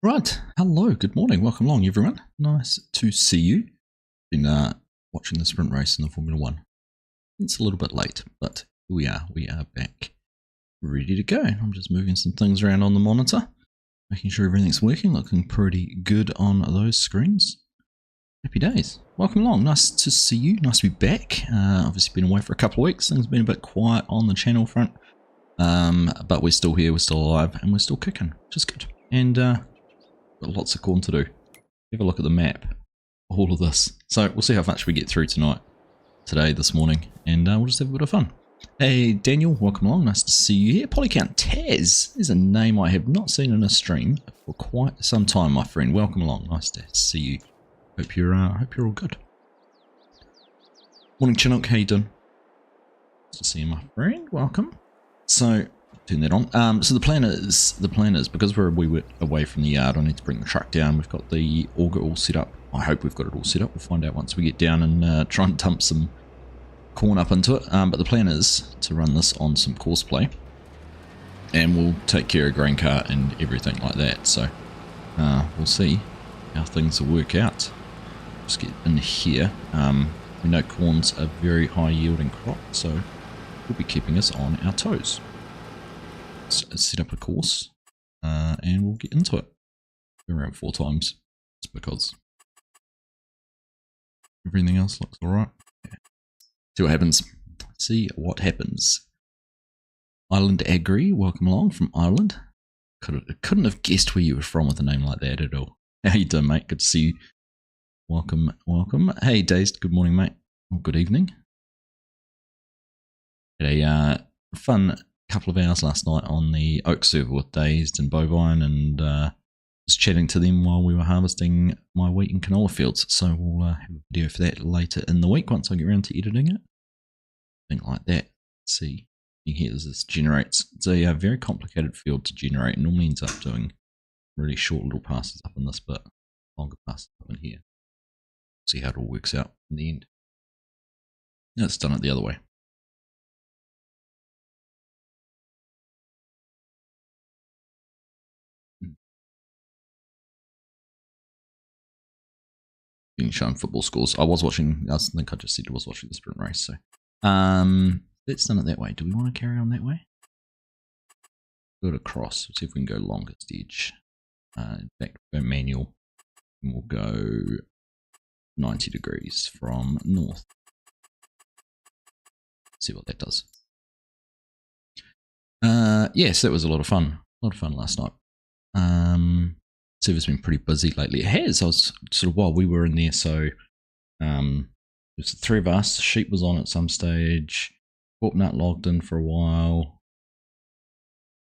Right, hello, good morning, welcome along everyone. Nice to see you. Been watching the sprint race in the Formula 1. It's a little bit late, but here we are back, ready to go. I'm just moving some things around on the monitor, making sure everything's working, looking pretty good on those screens. Happy days. Welcome along, nice to see you, nice to be back. Obviously been away for a couple of weeks, things have been a bit quiet on the channel front, but we're still here, we're still alive, and we're still kicking, which is good. And got lots of corn to do. Have a look at the map. All of this. So we'll see how much we get through today, this morning, and we'll just have a bit of fun. Hey Daniel, welcome along. Nice to see you here. Polycount Taz is a name I have not seen in a stream for quite some time, my friend. Welcome along. Nice to see you. Hope you're all good. Morning Chinook, how you doing? Nice to see you, my friend. Welcome. So turn that on. So the plan is because we're away from the yard, I need to bring the truck down. We've got the auger all set up. I hope we've got it all set up. We'll find out once we get down and try and dump some corn up into it. But the plan is to run this on some course play, and we'll take care of grain cart and everything like that. So we'll see how things will work out. Just get in here. We know corn's a very high yielding crop, so we'll be keeping us on our toes. Set up a course and we'll get into it. Around 4 times. It's because everything else looks alright. Yeah. See what happens. See what happens. Island Agri, welcome along from Ireland. Couldn't have guessed where you were from with a name like that at all. How you doing, mate? Good to see you. Welcome, welcome. Hey Dazed, good morning, mate. Or good evening. Had a fun couple of hours last night on the Oak server with Dazed and Bovine, and was chatting to them while we were harvesting my wheat and canola fields. So we'll have a video for that later in the week once I get around to editing it. Thing like that. Let's see. You can hear this generates. It's a very complicated field to generate. It normally ends up doing really short little passes up in this bit, longer passes up in here. See how it all works out in the end. No, it's done it the other way. Being shown football scores. I think I just said I was watching the sprint race. So let's done it that way. Do we want to carry on that way? Go across. Let's see if we can go longest edge. In fact, go manual. And we'll go 90 degrees from north. See what that does. Yes, that was a lot of fun. A lot of fun last night. Server's been pretty busy lately. It has. I was sort of while we were in there, so there's the 3 of us. Sheep was on at some stage. Corpnut logged in for a while.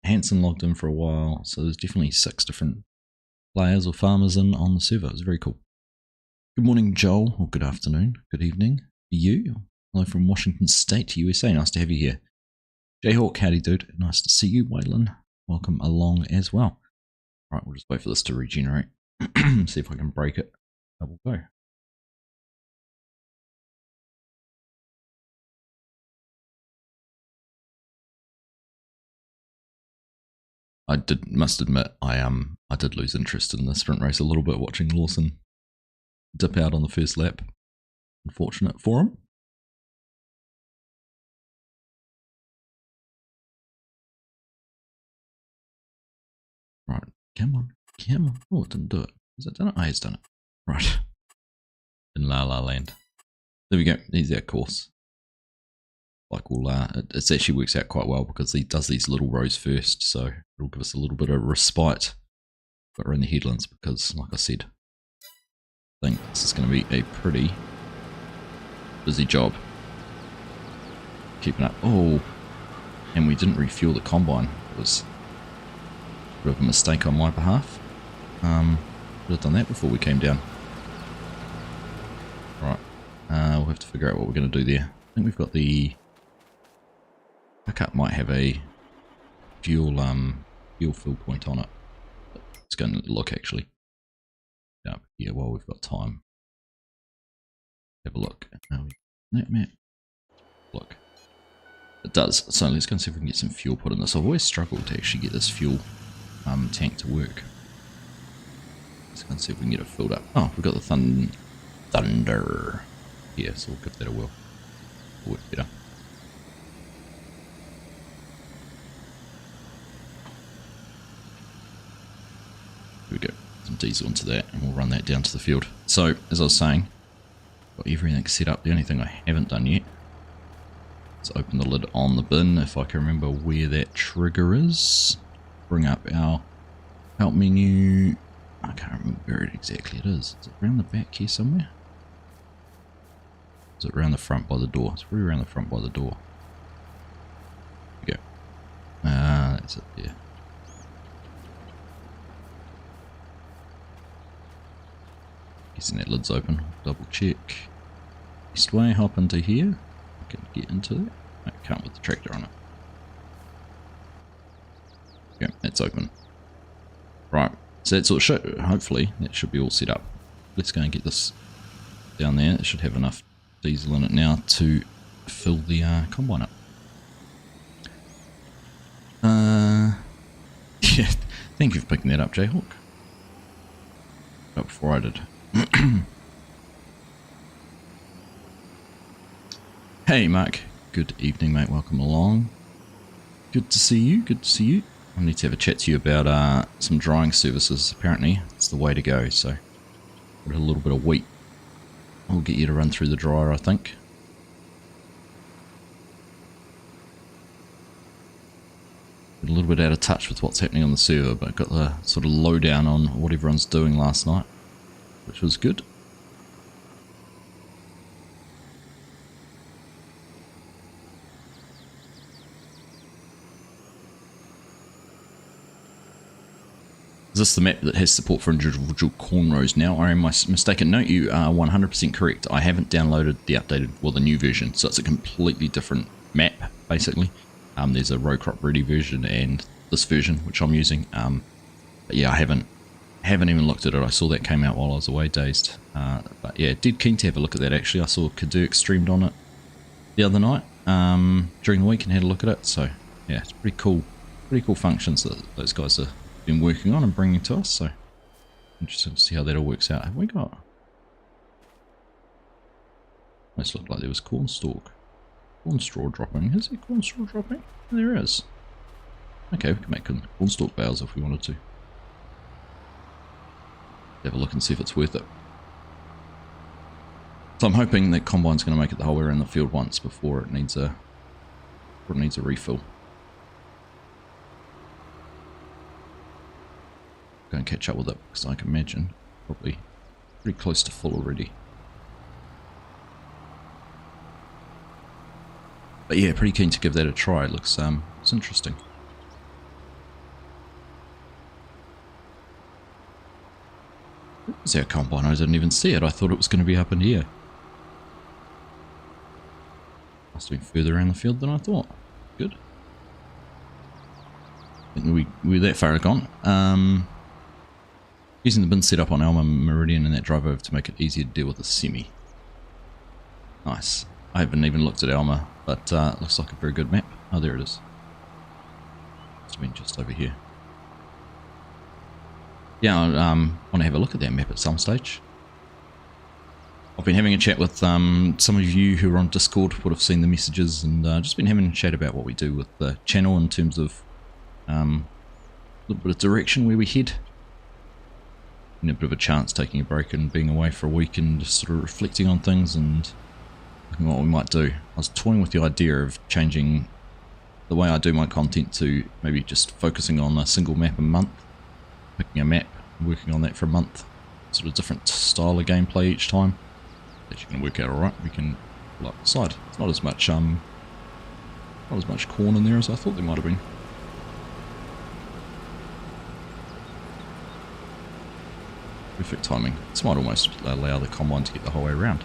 Hanson logged in for a while. So there's definitely 6 different players or farmers in on the server. It was very cool. Good morning, Joel, or good afternoon, good evening to you. Hello from Washington State, USA. Nice to have you here. Jayhawk, howdy dude. Nice to see you. Waylon, welcome along as well. Right, we'll just wait for this to regenerate. See if I can break it. Double go. Must admit, I did lose interest in the sprint race a little bit watching Lawson dip out on the first lap. Unfortunate for him. Right, come on. Oh, it didn't do it. Has it done it? Oh, it's done it. Right. In La La Land. There we go. Here's our course. Like it actually works out quite well because he does these little rows first, so it'll give us a little bit of respite. But we're in the headlands because, like I said, I think this is going to be a pretty busy job. Keeping up. Oh, and we didn't refuel the combine. It was a bit of a mistake on my behalf. Could have done that before we came down. Right. We'll have to figure out what we're going to do there. I think we've got the pickup might have a fuel fill point on it. Let's go and look actually. Up here while we've got time. Have a look. That map. Look. It does. So let's go and see if we can get some fuel put in this. I've always struggled to actually get this fuel tank to work. Let's go and see if we can get it filled up. Oh, we've got the thunder. Yeah, so we'll give that a whirl. Work better. Here we go. Some diesel into that, and we'll run that down to the field. So, as I was saying, got everything set up. The only thing I haven't done yet is open the lid on the bin, if I can remember where that trigger is. Bring up our help menu. I can't remember where it exactly it is. Is it around the back here somewhere? Is it around the front by the door? It's probably around the front by the door. There we go. That's it there. Guessing that lid's open. Double check. East way, hop into here. I can get into that. I can't with the tractor on it. Yeah, that's open. Right, so that's all. Hopefully that should be all set up. Let's go and get this down there. It should have enough diesel in it now to fill the combine up. Yeah, thank you for picking that up, Jayhawk. Up before I did. Hey Mark, good evening mate, welcome along. Good to see you, good to see you. I need to have a chat to you about some drying services. Apparently it's the way to go, so got a little bit of wheat. I'll get you to run through the dryer, I think. A little bit out of touch with what's happening on the server, but got the sort of lowdown on what everyone's doing last night, which was good. Is this the map that has support for individual corn rows now? Or am I mistaken? No, you are 100% correct. I haven't downloaded the updated, well, the new version, so it's a completely different map, basically. There's a row crop ready version and this version, which I'm using. But yeah, I haven't even looked at it. I saw that came out while I was away, dazed. But yeah, did keen to have a look at that actually. I saw Kadurk streamed on it the other night during the week and had a look at it. So yeah, it's pretty cool functions that those guys have been working on and bringing to us. So interesting to see how that all works out. Have we got? Almost looked like there was corn stalk. Corn straw dropping. Is there corn straw dropping? There is. Okay, we can make corn stalk bales if we wanted to. Have a look and see if it's worth it. So I'm hoping that combine's going to make it the whole way around the field once before it needs a refill. Go and catch up with it because I can imagine probably pretty close to full already. But yeah, pretty keen to give that a try. It looks it's interesting. Is our combine? I didn't even see it. I thought it was going to be up in here. Must have been further around the field than I thought. Good. I think we're that far gone. Using the bin set up on Alma Meridian and that drive over to make it easier to deal with the semi. Nice. I haven't even looked at Alma, but it looks like a very good map. Oh, there it is. Must have been just over here. Yeah, I want to have a look at that map at some stage. I've been having a chat with some of you who are on Discord, would have seen the messages, and just been having a chat about what we do with the channel in terms of a little bit of direction where we head. And a bit of a chance taking a break and being away for a week and just sort of reflecting on things and looking at what we might do. I was toying with the idea of changing the way I do my content to maybe just focusing on a single map a month, picking a map, working on that for a month, sort of different style of gameplay each time. That's going to work out alright. We can pull up the side. It's not as much corn in there as I thought there might have been. Perfect timing. This might almost allow the combine to get the whole way around.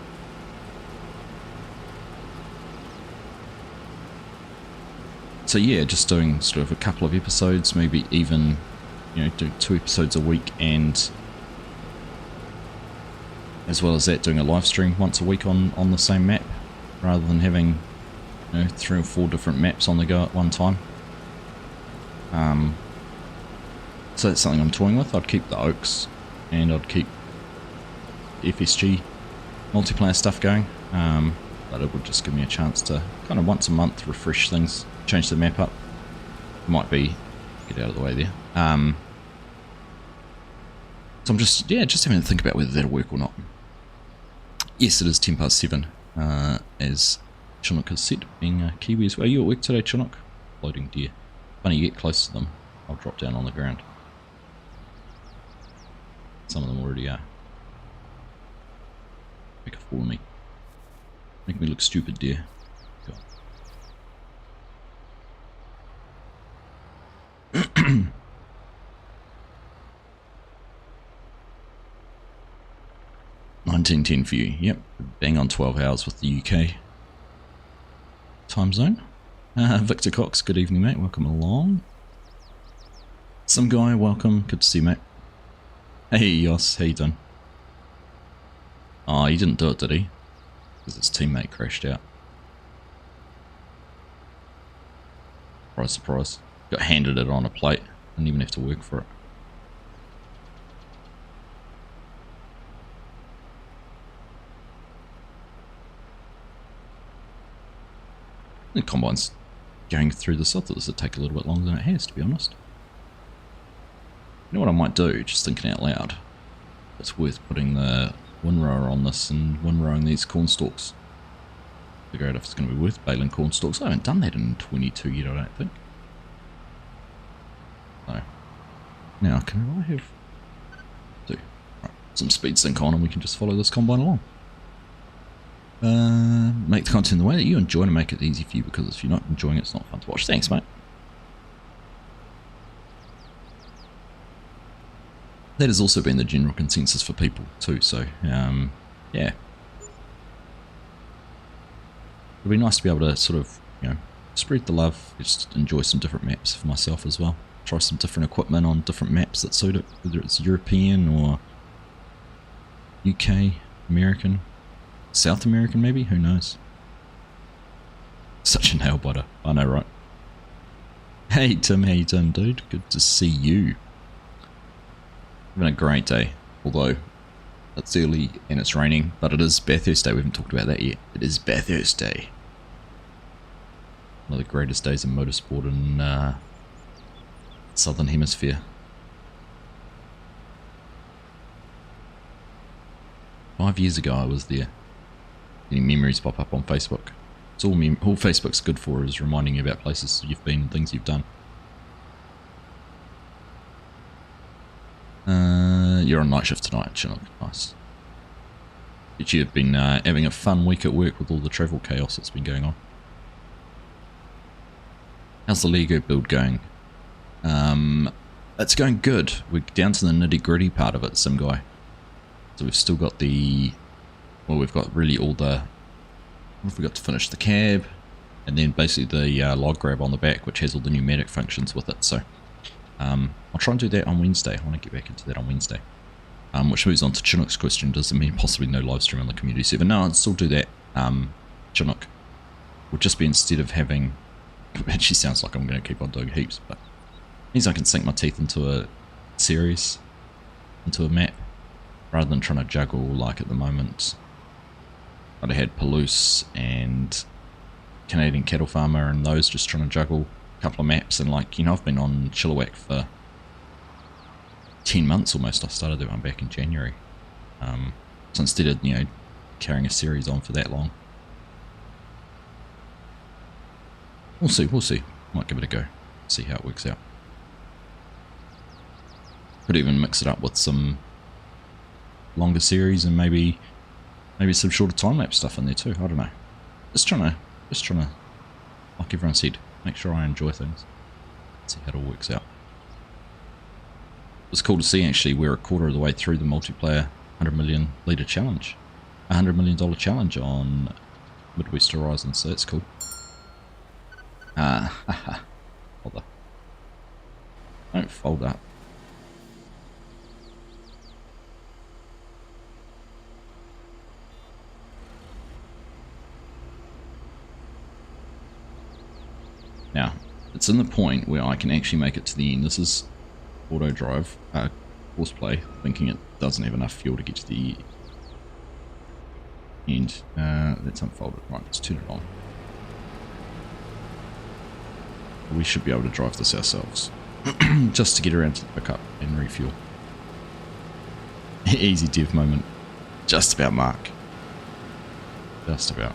So yeah, just doing sort of a couple of episodes, maybe even, you know, doing 2 episodes a week, and as well as that, doing a live stream once a week on the same map, rather than having, you know, 3 or 4 different maps on the go at one time. So that's something I'm toying with. I'd keep the oaks and I'd keep FSG multiplayer stuff going, but it would just give me a chance to kind of once a month refresh things, change the map up. Might be, get out of the way there. So I'm just having to think about whether that'll work or not. Yes, it is 10 past 7, as Chinook has said, being Kiwi as well. Are you at work today, Chinook? Floating deer. When you get close to them, I'll drop down on the ground. Some of them already are. Make a fool of me. Make me look stupid, dear. God. 1910 for you. Yep, bang on 12 hours with the UK time zone. Victor Cox, good evening, mate. Welcome along. Some guy, welcome. Good to see you, mate. Hey, Yos, how you doing? Oh, he didn't do it, did he? Because his teammate crashed out. Surprise, surprise. Got handed it on a plate. Didn't even have to work for it. The combine's going through this. I thought this would take a little bit longer than it has, to be honest. You know what I might do, just thinking out loud? It's worth putting the windrower on this and windrowing these corn stalks. Figure out if it's going to be worth baling corn stalks. I haven't done that in 22 yet, I don't think. So, now can I have some speed sync on and we can just follow this combine along? Make the content the way that you enjoy and make it easy for you, because if you're not enjoying it, it's not fun to watch. Thanks, mate. That has also been the general consensus for people too, so yeah. It'd be nice to be able to sort of, you know, spread the love, just enjoy some different maps for myself as well. Try some different equipment on different maps that suit it, whether it's European or UK, American, South American maybe, who knows. Such a nail biter, I know, right? Hey Tim, how you doing, dude? Good to see you. Having a great day, although it's early and it's raining, but it is Bathurst Day. We haven't talked about that yet. It is Bathurst Day. One of the greatest days in motorsport in Southern Hemisphere. 5 years ago I was there. Any memories pop up on Facebook. It's all Facebook's good for is reminding you about places you've been and things you've done. You're on night shift tonight, Chinook. Nice. But you've been having a fun week at work with all the travel chaos that's been going on. How's the Lego build going? It's going good. We're down to the nitty gritty part of it, some guy. So we've still got the... Well, we've got really all the... What have we got to finish? The cab, and then basically the log grab on the back, which has all the pneumatic functions with it. So I'll try and do that on Wednesday. I want to get back into that on Wednesday. Which moves on to Chinook's question. Does it mean possibly no live stream on the community server? No, I'll still do that, Chinook. Would just be instead of having... It actually sounds like I'm going to keep on doing heaps, but it means I can sink my teeth into a series, into a map, rather than trying to juggle like at the moment. I had Palouse and Canadian Cattle Farmer and those, just trying to juggle a couple of maps, and like, you know, I've been on Chilliwack for 10 months almost. I started that one back in January. So instead of, you know, carrying a series on for that long, we'll see. Might give it a go, see how it works out. Could even mix it up with some longer series and maybe some shorter time-lapse stuff in there too. I don't know. Just trying to, like everyone said, make sure I enjoy things. See how it all works out. It was cool to see actually we're a quarter of the way through the multiplayer 100 million litre challenge. $100 million challenge on Midwest Horizon, so that's cool. Bother. Don't fold up. Now, it's in the point where I can actually make it to the end. This is auto drive, horseplay, thinking it doesn't have enough fuel to get to the end. Let's unfold it. Right, let's turn it on. We should be able to drive this ourselves. Just to get around to the pickup and refuel. Easy dev moment. Just about, Mark. Just about.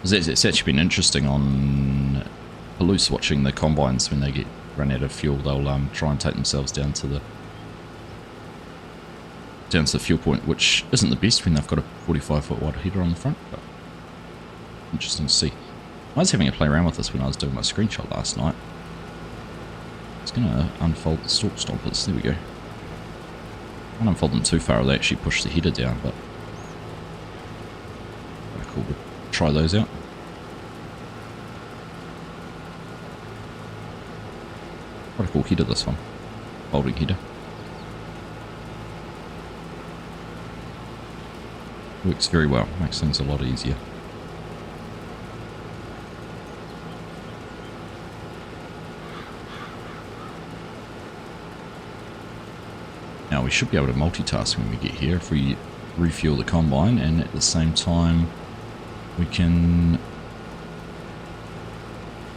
It's actually been interesting on Palouse watching the combines when they get run out of fuel. They'll try and take themselves down to the fuel point, which isn't the best when they've got a 45-foot wide header on the front, but interesting to see. I was having a play around with this when I was doing my screenshot last night. It's going to unfold the stalk stompers. There we go. I don't unfold them too far, or they actually push the header down, but quite cool to try those out. Quite a cool header, this one. Folding header. Works very well, makes things a lot easier. Now we should be able to multitask when we get here if we refuel the combine, and at the same time we can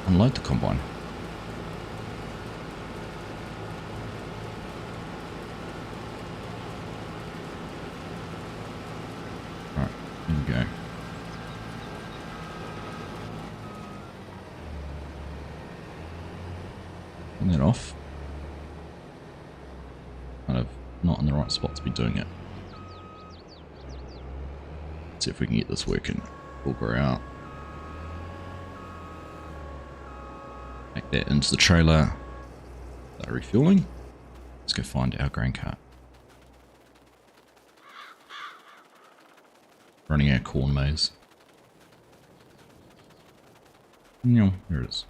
unload the combine. Alright, here we go. Turn that off. Kind of not in the right spot to be doing it. Let's see if we can get this working. Auger out. Take that into the trailer. Start refueling. Let's go find our grain cart. Running our corn maze. No, here it is.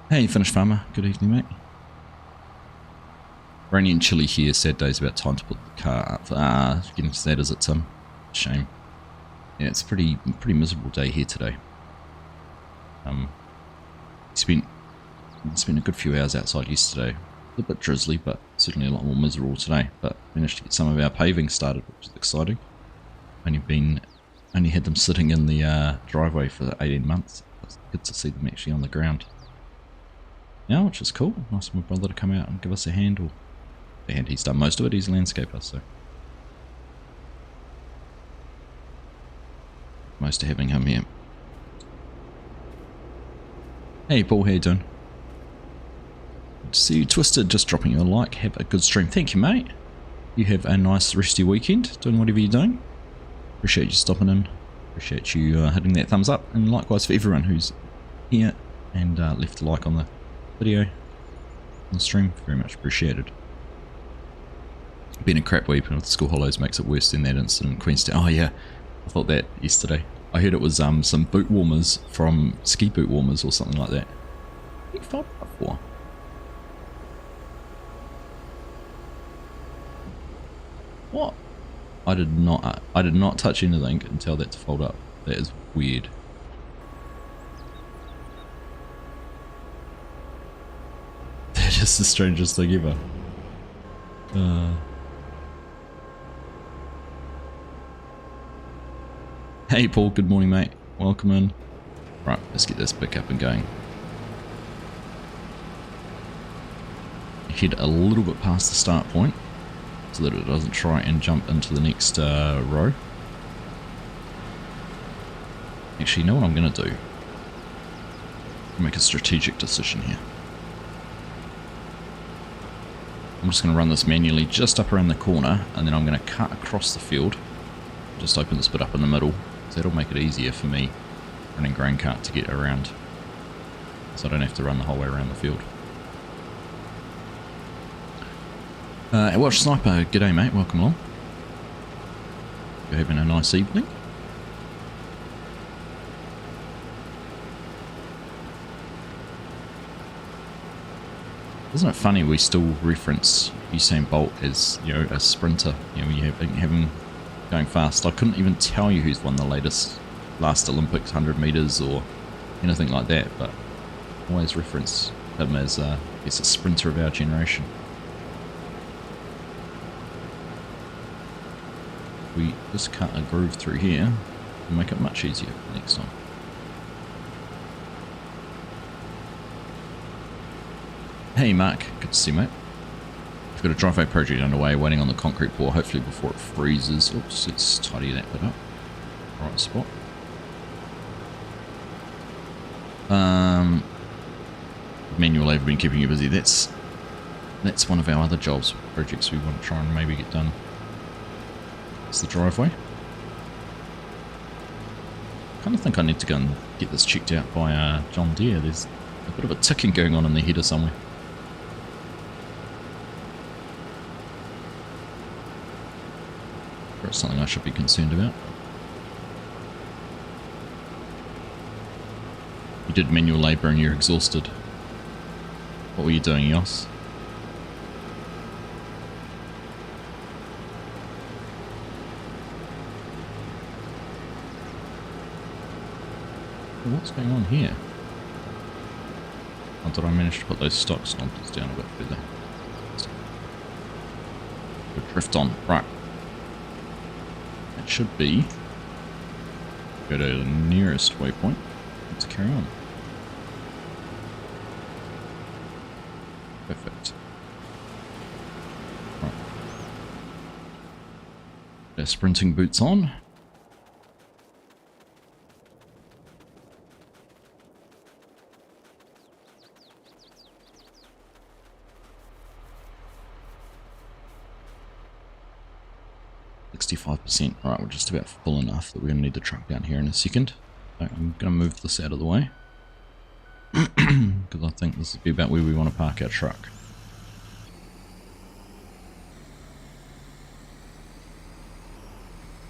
Hey, finished farmer. Good evening, mate. Rainy and chilly here. Sad days about time to put the car up. Getting to that, is it, Tim? Shame. Yeah, it's a pretty miserable day here today. Spent a good few hours outside yesterday. A bit drizzly, but certainly a lot more miserable today. But managed to get some of our paving started, which is exciting. Only had them sitting in the driveway for 18 months. It's good to see them actually on the ground. Now, which is cool. Nice of my brother to come out and give us a hand. Or a hand, he's done most of it. He's a landscaper, so most of having him here. Hey Paul, how you doing? Good to see you, Twisted. Just dropping you a like. Have a good stream. Thank you, mate. You have a nice resty weekend, doing whatever you're doing. Appreciate you stopping in. Appreciate you hitting that thumbs up, and likewise for everyone who's here and left a like on the video, on the stream. Very much appreciated. Being a crap week with the school holidays makes it worse than that incident in Queenstown. Oh yeah, I thought that yesterday. I heard it was some boot warmers from ski boot warmers or something like that. What did you fold up for? What? I did not touch anything and tell that to fold up. That is weird. That is the strangest thing ever. Hey Paul, good morning mate. Welcome in. Right, let's get this back up and going. Head a little bit past the start point so that it doesn't try and jump into the next row. Actually, you know what I'm going to do? Make a strategic decision here. I'm just going to run this manually just up around the corner, and then I'm going to cut across the field. Just open this bit up in the middle, so that'll make it easier for me running grain cart to get around, so I don't have to run the whole way around the field. Welsh Sniper, g'day mate, welcome along. You're having a nice evening. Isn't it funny we still reference Usain Bolt as, you know, a sprinter? You know, you have him going fast. I couldn't even tell you who's won the last Olympics 100 meters or anything like that, but always reference him as I guess a sprinter of our generation. We just cut a groove through here and make it much easier next time. Hey Mark, good to see you, mate. We've got a driveway project underway, waiting on the concrete pour, hopefully before it freezes. Oops, let's tidy that bit up. Right spot. Manual labour been keeping you busy. That's one of our other jobs, projects we want to try and maybe get done. It's the driveway. I kind of think I need to go and get this checked out by John Deere. There's a bit of a ticking going on in the header somewhere. Or it's something I should be concerned about. You did manual labour and you're exhausted. What were you doing, Yos? What's going on here? How did I manage to put those stock stompers down a bit further? Good drift on. Right. That should be. Go to the nearest waypoint. Let's carry on. Perfect. Right. Their sprinting boots on. %. Right, we're just about full enough that we're going to need the truck down here in a second. So I'm going to move this out of the way. Because I think this would be about where we want to park our truck.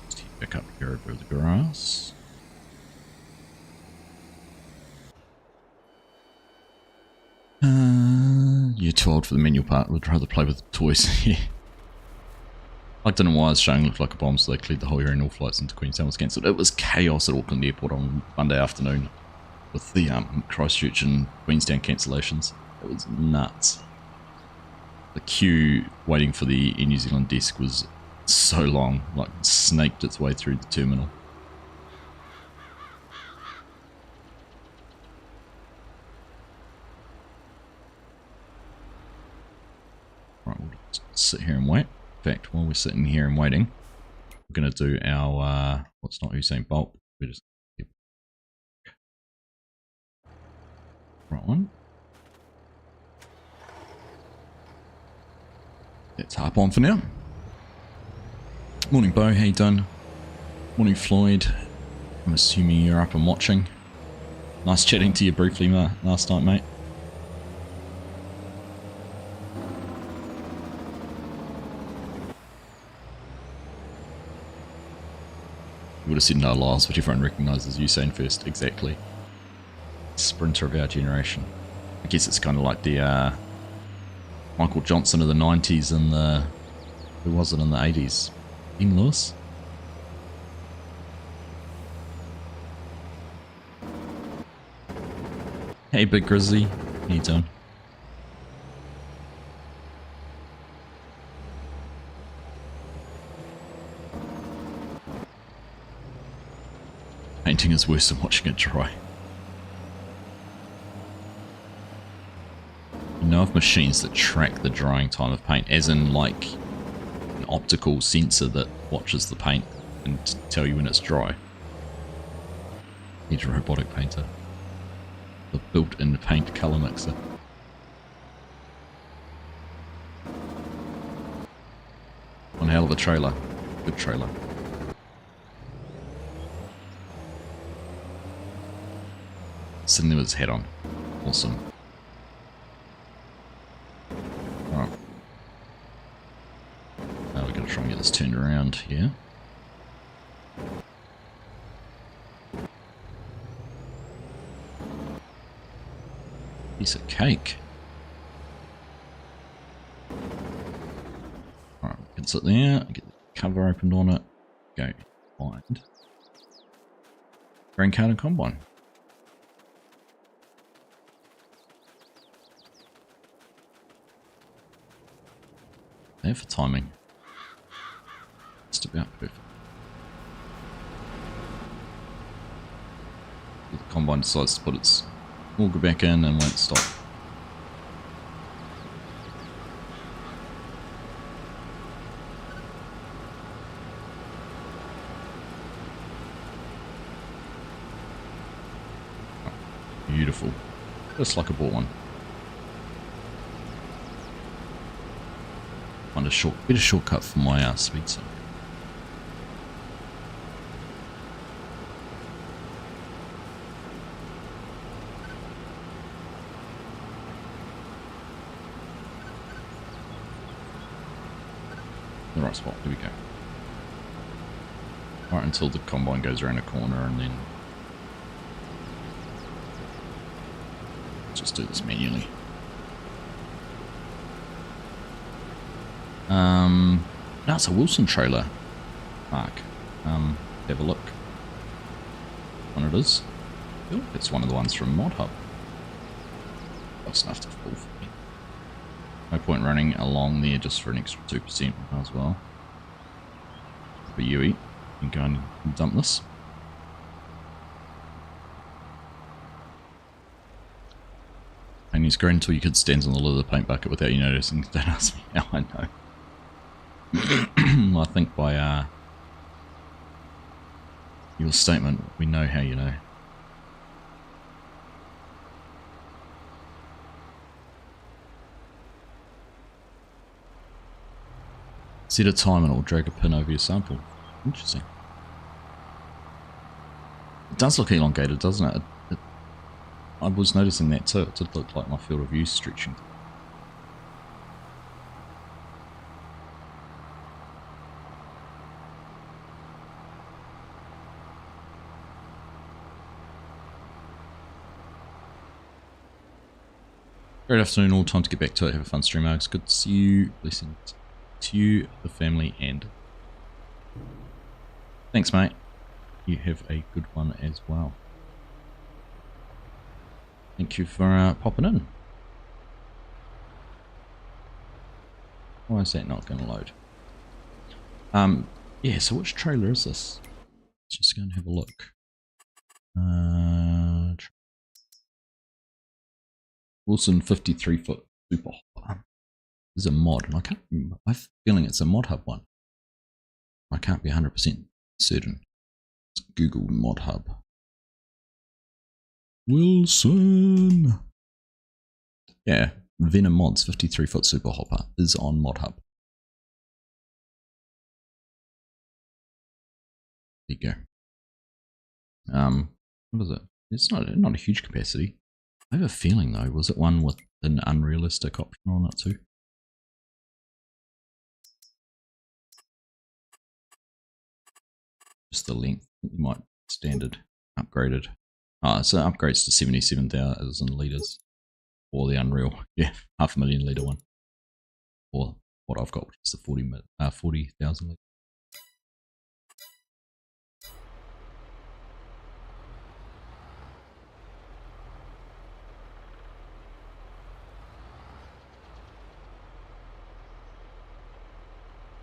Just head back up here over the grass. You're too old for the manual part. We'd rather play with the toys. Yeah. I don't know why it's showing looked like a bomb, so they cleared the whole area and all flights into Queenstown was cancelled. It was chaos at Auckland Airport on Monday afternoon with the Christchurch and Queenstown cancellations. It was nuts. The queue waiting for the Air New Zealand desk was so long, like snaked its way through the terminal. Right, we'll just sit here and wait. In fact, while we're sitting here and waiting, we're going to do our, what's not Usain Bolt, we just, yep. Right one. Let's hop on for now. Morning Bo, how you done? Morning Floyd, I'm assuming you're up and watching. Nice chatting to you briefly last night, mate. Would have said no lies, but everyone recognises Usain first. Exactly. Sprinter of our generation. I guess it's kind of like the Michael Johnson of the 90s and the, who was it in the 80s? Ian Lewis? Hey Big Grizzly, how you doing? Painting is worse than watching it dry. You know of machines that track the drying time of paint, as in like an optical sensor that watches the paint and tell you when it's dry. Need a robotic painter. The built-in paint colour mixer. One hell of a trailer. Good trailer. Sitting there with his head on. Awesome. Alright. Now we're going to try and get this turned around here. Piece of cake. Alright, we can sit there, get the cover opened on it, go find grain cart and combine. There for timing. Just about perfect. The combine decides to put its auger back in and won't stop. Beautiful. Just like I bought one. Find a bit of shortcut for my speed so. The right spot, here we go. Right until the combine goes around a corner and then just do this manually. No, it's a Wilson trailer, Mark. Have a look. One it is. Oh, it's one of the ones from Mod Hub. Close enough to full for me. No point running along there just for an extra 2% as well. For UE, you can go and dump this. And he's grown until you could stand on the lid of the paint bucket without you noticing. Don't ask me how I know. I think by your statement, we know how you know. Set a time and it'll drag a pin over your sample. Interesting. It does look elongated, doesn't it? I was noticing that too. It did look like my field of view stretching. Great afternoon, all. Time to get back to it. Have a fun stream, Args. Good to see you. Blessings to you, the family, and thanks, mate. You have a good one as well. Thank you for popping in. Why is that not going to load? Yeah, so which trailer is this? Let's just go and have a look. Wilson 53-foot super hopper. This is a mod, and I can't remember. I have a feeling it's a Mod Hub one. I can't be 100% certain. Let's Google Mod Hub. Wilson. Yeah, Venom Mods 53-foot super hopper is on Mod Hub. There you go. What is it? It's not a huge capacity. I have a feeling though, was it one with an unrealistic option on it too? Just the length, you might standard upgraded. So it upgrades to 77,000 litres or the Unreal, yeah, 500,000 litre one, or what I've got, which is the 40,000 litre.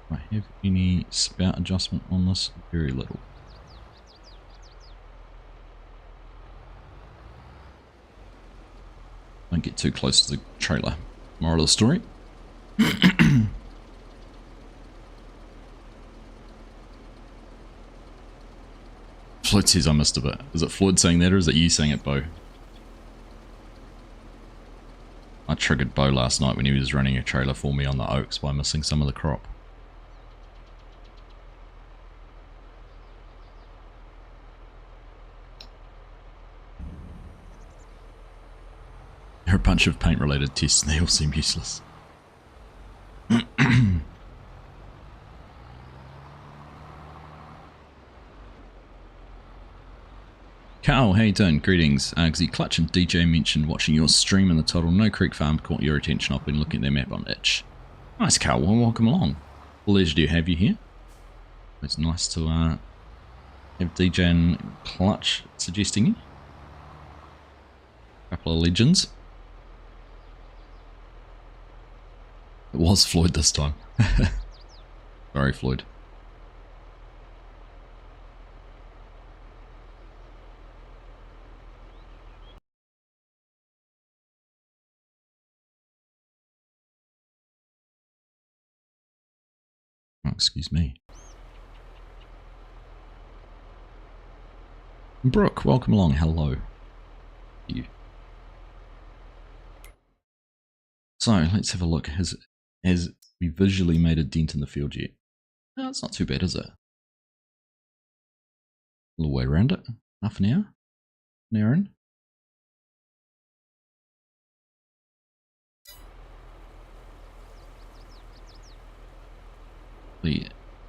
Do I have any spout adjustment on this? Very little. Don't get too close to the trailer. Moral of the story. Floyd says I missed a bit. Is it Floyd saying that or is it you saying it, Bo? I triggered Bo last night when he was running a trailer for me on the Oaks by missing some of the crop. There are a bunch of paint related tests and they all seem useless. Carl, how you doing? Greetings. Argsy, Clutch and DJ mentioned watching your stream in the title No Creek Farm caught your attention. I've been looking at their map on itch. Nice, Carl. Well, welcome along. Pleasure to have you here. It's nice to have DJ and Clutch suggesting you. A couple of legends. It was Floyd this time. Sorry, Floyd. Oh, excuse me. Brooke, welcome along. Hello. You. So let's have a look. Has we visually made a dent in the field yet? No, it's not too bad, is it? A little way around it. Half an hour? An hour in?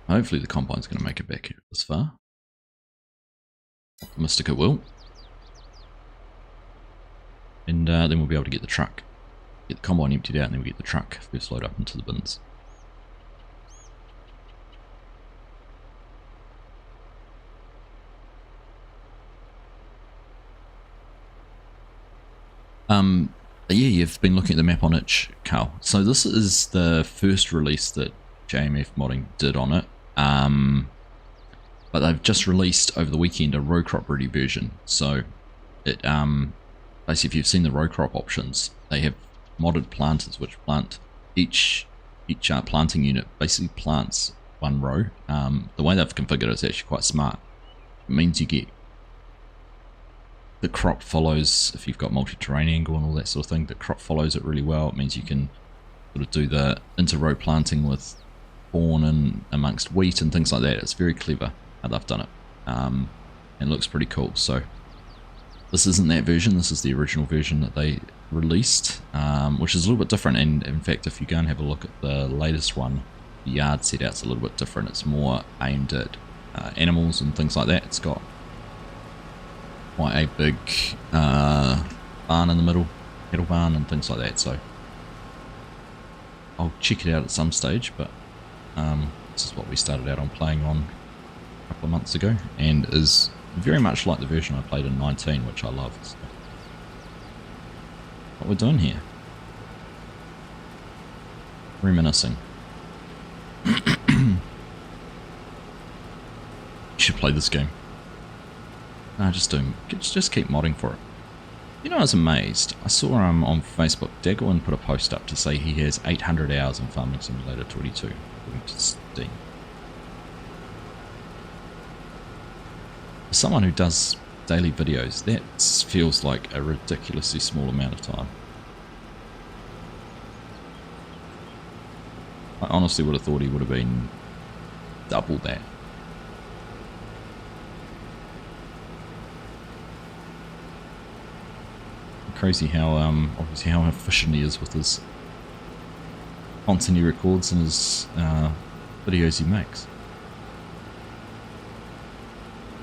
Hopefully the combine's going to make it back this far. Optimistic it will. And then we'll be able to get the truck. Get the combine emptied out and then we'll get the truck first load up into the bins. Yeah, you've been looking at the map on itch, Carl. So this is the first release that JMF Modding did on it. But they've just released over the weekend a row crop ready version. So it basically, if you've seen the row crop options, they have modded planters which plant each planting unit basically plants one row. The way they've configured it is actually quite smart. It means you get the crop follows, if you've got multi-terrain angle and all that sort of thing, the crop follows it really well. It means you can sort of do the inter-row planting with corn and amongst wheat and things like that. It's very clever how they've done it. And it looks pretty cool. So this isn't that version, this is the original version that they released, which is a little bit different. And in fact, if you go and have a look at the latest one, the yard set-out's a little bit different. It's more aimed at animals and things like that. It's got quite a big barn in the middle, cattle barn and things like that. So I'll check it out at some stage, but this is what we started out on playing on a couple of months ago, and is very much like the version I played in 19, which I love. So what we're doing here, reminiscing. You should play this game. No, just keep modding for it. You know, I was amazed. I saw on Facebook, Dagwin put a post up to say he has 800 hours in Farming Simulator 22, according to Steam. For someone who does daily videos, that feels like a ridiculously small amount of time. I honestly would have thought he would have been double that. Crazy how obviously how efficient he is with his content he records and his videos he makes.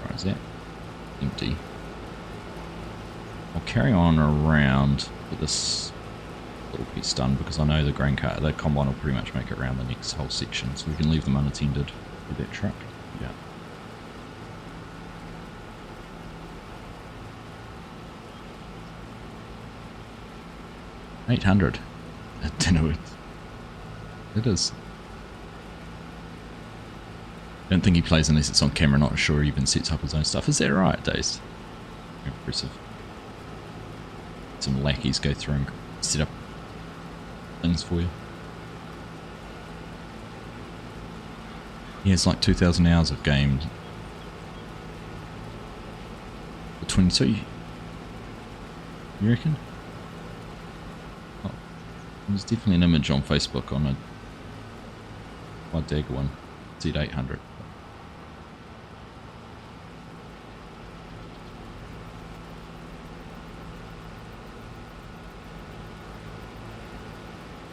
Where is that? Empty. I'll carry on around with this little piece done because I know the combine will pretty much make it around the next whole section, so we can leave them unattended with that truck. Yeah. $800. I don't know. It is. I don't think he plays unless it's on camera. Not sure he even sets up his own stuff. Is that right, Dazed? Impressive. Some lackeys go through and set up things for you. Yeah, it's like 2,000 hours of game. For 22. You reckon? There's definitely an image on Facebook on a Dagger one. Z800.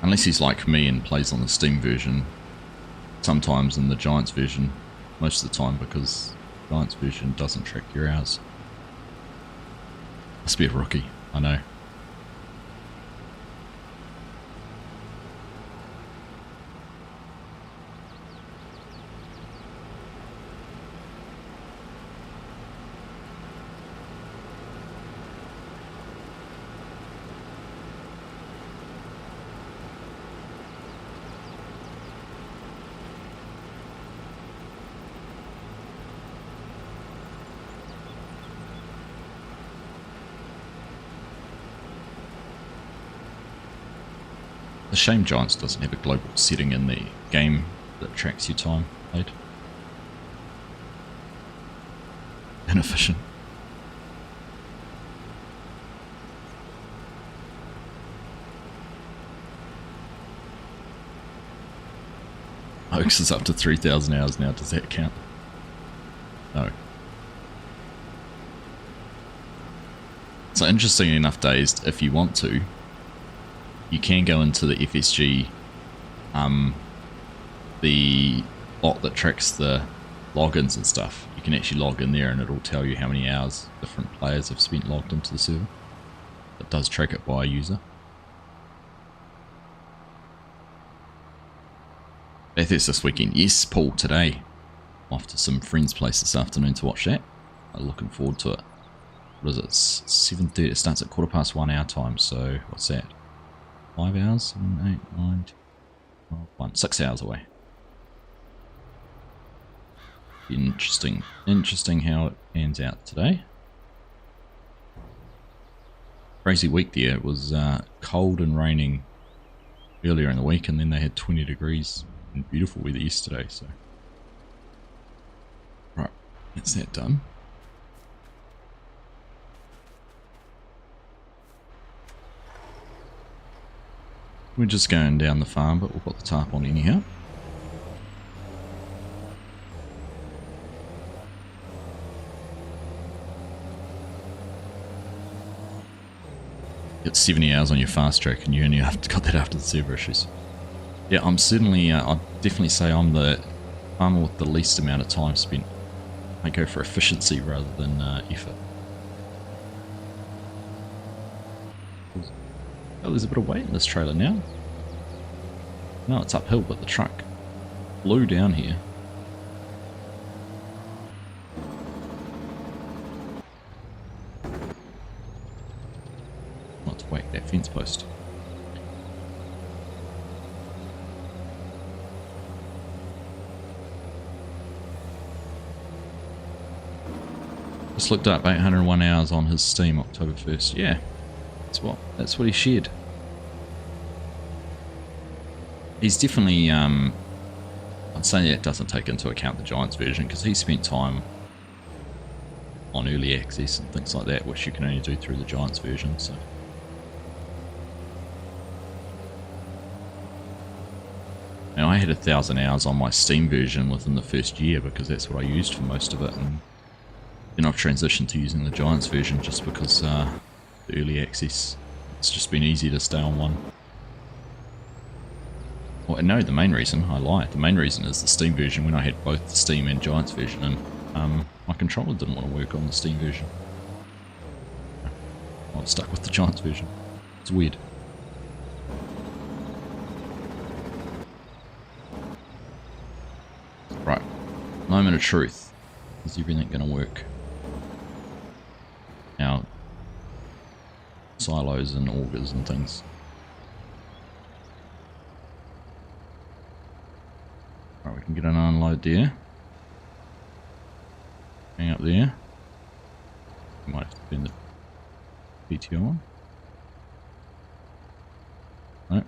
Unless he's like me and plays on the Steam version, sometimes in the Giants version, most of the time, because Giants version doesn't track your hours. Must be a rookie, I know. The shame Giants doesn't have a global setting in the game that tracks your time played. Inefficient. Oaks is up to 3,000 hours now. Does that count? No. So interesting enough, Dazed, if you want to, you can go into the FSG, the bot that tracks the logins and stuff. You can actually log in there and it'll tell you how many hours different players have spent logged into the server. It does track it by user. Bathurst this weekend. Yes, Paul, today. Off to some friend's place this afternoon to watch that. I'm looking forward to it. What is it? 7:30. It starts at 1:15 our time, so what's that? 5 hours? 7, 8, 9, 10, 12, 1. 6 hours away. Interesting. Interesting how it pans out today. Crazy week there. It was cold and raining earlier in the week, and then they had 20 degrees and beautiful weather yesterday, so. Right, that's that done. We're just going down the farm, but we'll put the tarp on anyhow. Get 70 hours on your fast track and you only have got that after the server issues. Yeah, I'm certainly, I'd definitely say I'm the farmer with the least amount of time spent. I go for efficiency rather than effort. Oh, there's a bit of weight in this trailer now. No, it's uphill, but the truck blew down here. Not to whack that fence post. Just looked up 801 hours on his Steam October 1st. Yeah, that's what he shared. He's definitely, I'd say that doesn't take into account the Giants version because he spent time on early access and things like that, which you can only do through the Giants version. So. Now I had 1,000 hours on my Steam version within the first year because that's what I used for most of it, and then I've transitioned to using the Giants version just because the early access, it's just been easy to stay on one. Well, no, the main reason, I lied, the main reason is the Steam version when I had both the Steam and Giants version, and my controller didn't want to work on the Steam version. I was stuck with the Giants version. It's weird. Right, moment of truth. Is everything going to work? Now, silos and augers and things. Right, we can get an unload there. Hang up there. We might have to turn the PTO on. No.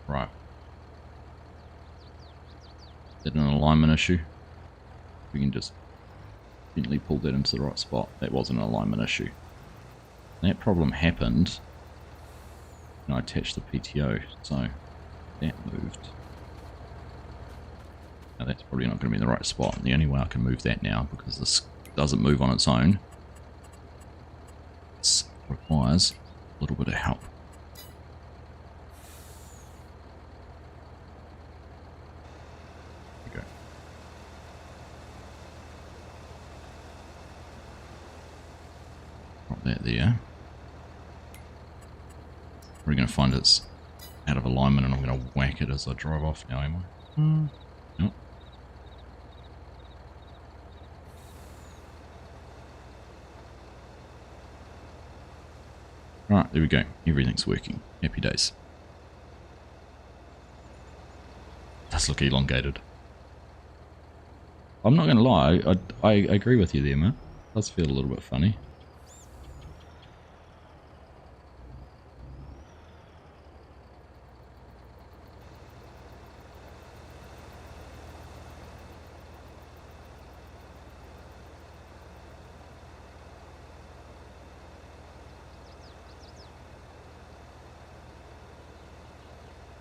Right. Is that an alignment issue? We can just gently pull that into the right spot. That wasn't an alignment issue. That problem happened when I attached the PTO, so that moved. Now that's probably not going to be in the right spot. The only way I can move that now, because this doesn't move on its own, this requires a little bit of help. There we go. Drop that there. We're going to find it's out of alignment and I'm going to whack it as I drive off now, am I? Nope. Right, there we go. Everything's working. Happy days. Does look elongated. I'm not going to lie, I agree with you there, man. It does feel a little bit funny.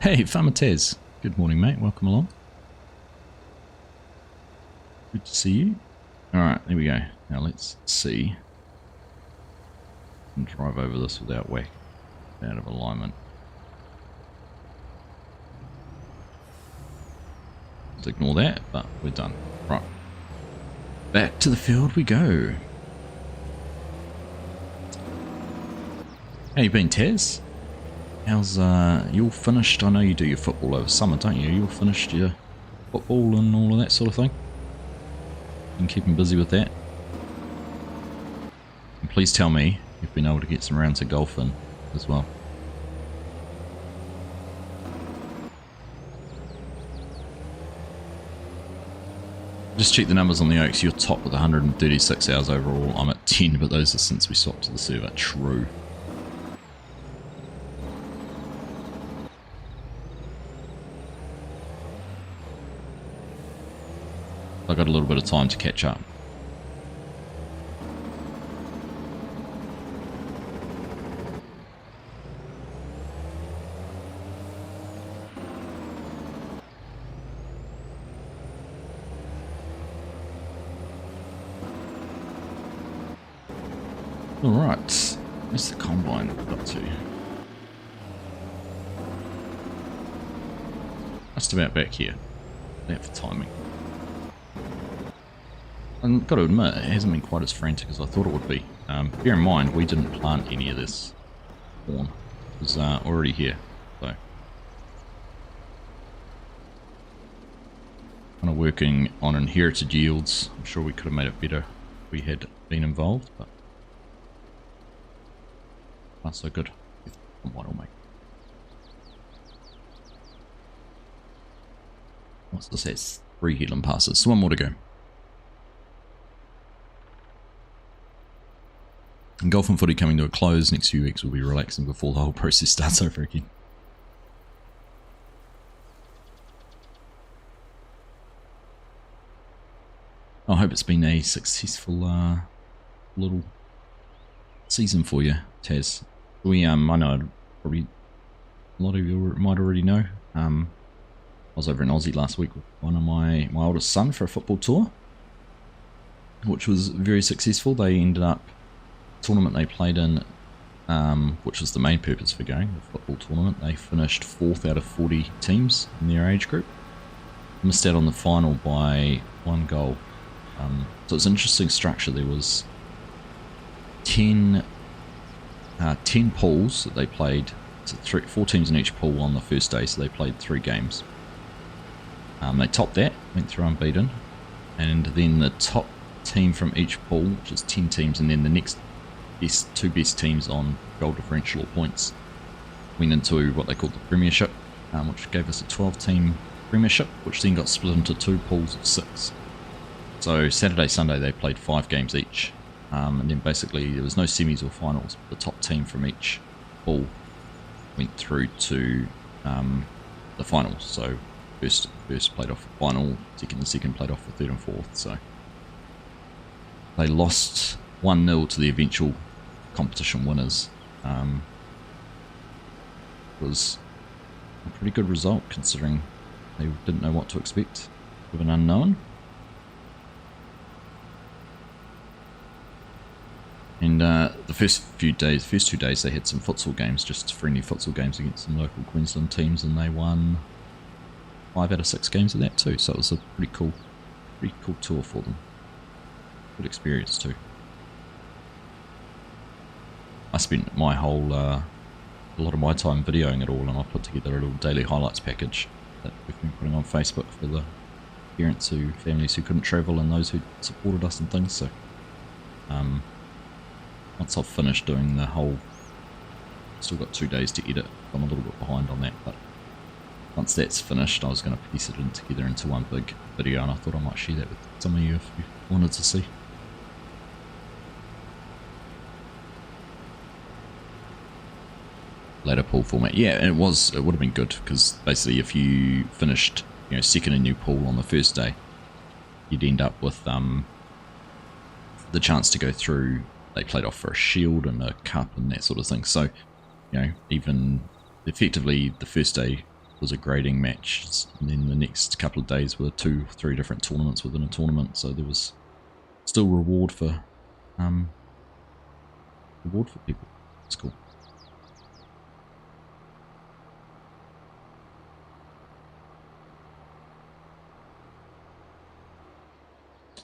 Hey, Farmer Tez. Good morning, mate. Welcome along. Good to see you. Alright, there we go. Now let's see. And drive over this without whack. Out of alignment. Let's ignore that, but we're done. Right. Back to the field we go. How you been, Tez? How's, you all finished? I know you do your football over summer, don't you? You all finished your football and all of that sort of thing? Been keeping busy with that? And please tell me you've been able to get some rounds of golf in as well. Just check the numbers on the Oaks. You're top with 136 hours overall. I'm at 10, but those are since we swapped to the server. True. I got a little bit of time to catch up. Alright, where's the combine got to? Just about back here. That for timing. And got to admit, it hasn't been quite as frantic as I thought it would be. Bear in mind, we didn't plant any of this corn. It was already here, so. Kind of working on inherited yields. I'm sure we could have made it better if we had been involved, but not so good. What I'll make. What's this? It's 3 headland passes, so 1 more to go. And golf and footy coming to a close. Next few weeks we'll be relaxing before the whole process starts over again. I hope it's been a successful little season for you, Taz. I know probably a lot of you might already know. I was over in Aussie last week with one of my oldest son for a football tour, which was very successful. They ended up tournament they played in, which was the main purpose for going, the football tournament. They finished 4th out of 40 teams in their age group. Missed out on the final by 1 goal. So it's an interesting structure. There was 10 pools that they played, so 4 teams in each pool on the first day, so they played 3 games. They topped that, went through unbeaten, and then the top team from each pool, which is 10 teams, and then the next two best teams on goal differential or points, went into what they called the Premiership, which gave us a 12-team Premiership, which then got split into 2 pools of 6. So Saturday, Sunday they played 5 games each, and then basically there was no semis or finals. The top team from each pool went through to the finals. So first played off the final, second played off the third and fourth. So they lost 1-0 to the eventual competition winners. It was a pretty good result considering they didn't know what to expect with an unknown. And the first 2 days they had some futsal games, just friendly futsal games against some local Queensland teams, and they won 5 out of 6 games of that too. So it was a pretty cool tour for them. Good experience too. I spent my whole, a lot of my time videoing it all, and I put together a little daily highlights package that we've been putting on Facebook for the families who couldn't travel and those who supported us and things. So once I've finished doing the whole, still got 2 days to edit. I'm a little bit behind on that, but once that's finished, I was going to piece it together into one big video, and I thought I might share that with some of you if you wanted to see. Ladder pool format, yeah, and it would have been good, because basically if you finished, second in your pool on the first day, you'd end up with the chance to go through. They played off for a shield and a cup and that sort of thing. So, even effectively the first day was a grading match, and then the next couple of days were 2 or 3 different tournaments within a tournament. So there was still reward for people. It's cool.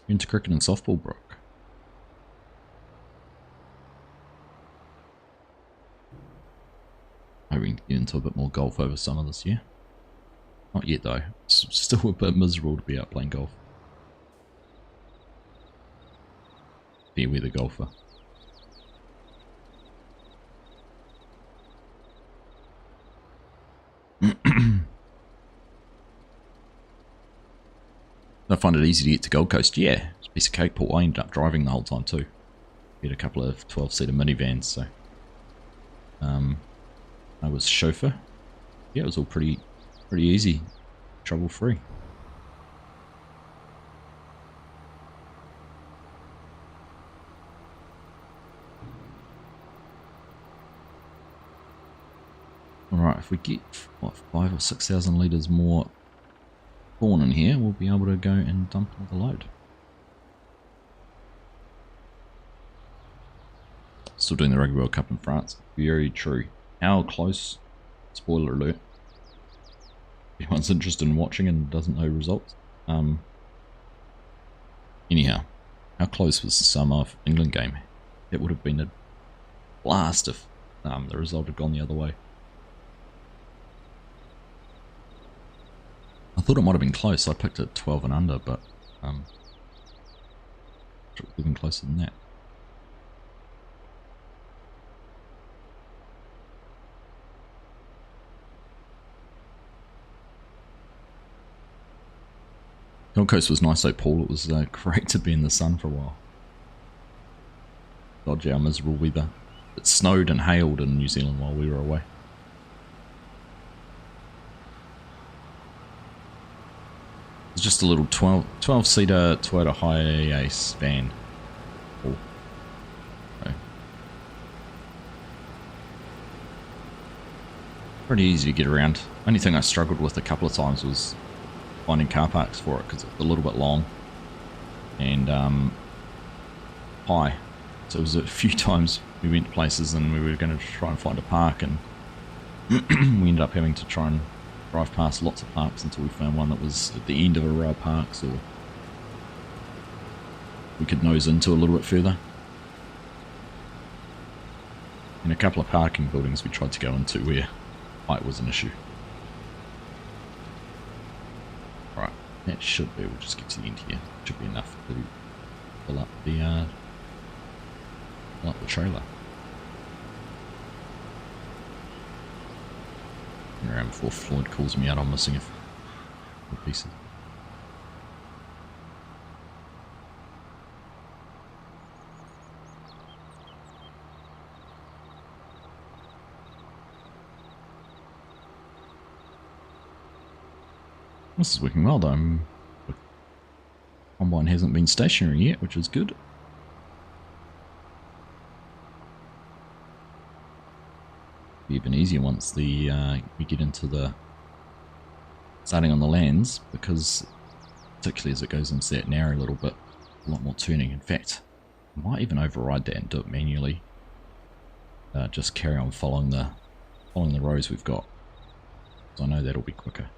Into cricket and softball, Brock. Hoping to get into a bit more golf over summer this year. Not yet though. It's still a bit miserable to be out playing golf. Fair weather golfer. I find it easy to get to Gold Coast. Yeah, it's a piece of cake, Paul. I ended up driving the whole time too. We had a couple of 12-seater minivans, so I was chauffeur. Yeah, it was all pretty easy, trouble free. Alright, if we get, what, 5,000 or 6,000 litres more corn in here, we'll be able to go and dump all the load. Still doing the Rugby World Cup in France. Very true. How close, spoiler alert, if anyone's interested in watching and doesn't know results. Anyhow, how close was the Samoa England game? It would have been a blast if the result had gone the other way. I thought it might have been close. I picked it 12 and under, but it was even closer than that. Gold Coast was nice though, Paul. It was great to be in the sun for a while. Dodge our miserable weather. It snowed and hailed in New Zealand while we were away. It's just a little 12-seater Toyota Hiace van. Oh. Okay. Pretty easy to get around. Only thing I struggled with a couple of times was finding car parks for it because it's a little bit long and high. So it was a few times we went to places and we were going to try and find a park, and we ended up having to try and drive past lots of parks until we found one that was at the end of a row of parks, or we could nose into a little bit further. In a couple of parking buildings we tried to go into where height was an issue. Right, that should be, we'll just get to the end here. Should be enough to fill up the trailer. Around before Floyd calls me out on missing a few pieces. This is working well though. The combine hasn't been stationary yet, which is good. Be even easier once the we get into the starting on the lands, because particularly as it goes into that narrow little bit, a lot more turning. In fact, I might even override that and do it manually. Just carry on following the rows we've got, so I know that'll be quicker.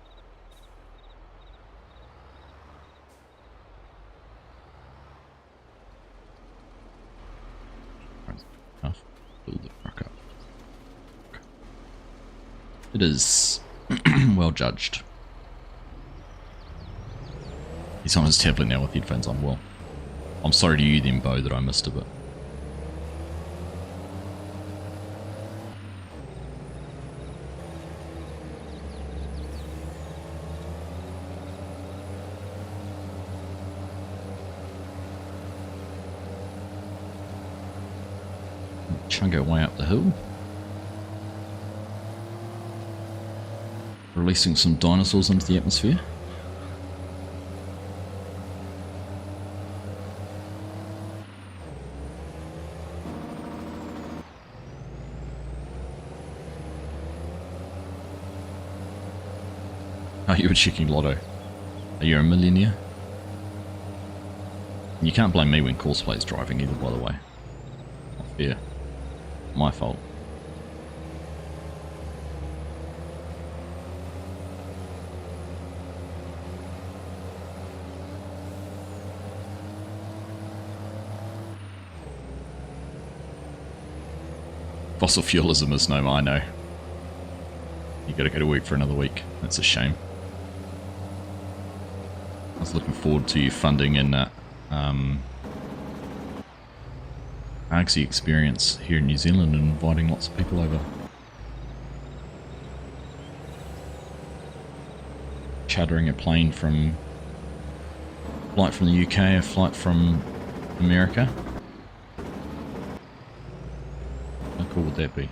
Enough. Build the truck up. It is well judged. He's on his tablet now with headphones on. Well, I'm sorry to you then, Bo, that I missed a bit. Chunk our way up the hill. Releasing some dinosaurs into the atmosphere. Oh, you were checking Lotto. Are you a millionaire? You can't blame me when Coursplay's driving either, by the way. Not fair. My fault. Fossil fuelism is no more, I know. You gotta go to work for another week. That's a shame. I was looking forward to you funding in that Argsy experience here in New Zealand and inviting lots of people over. Chartering a plane from flight from the UK, a flight from America. How cool would that be?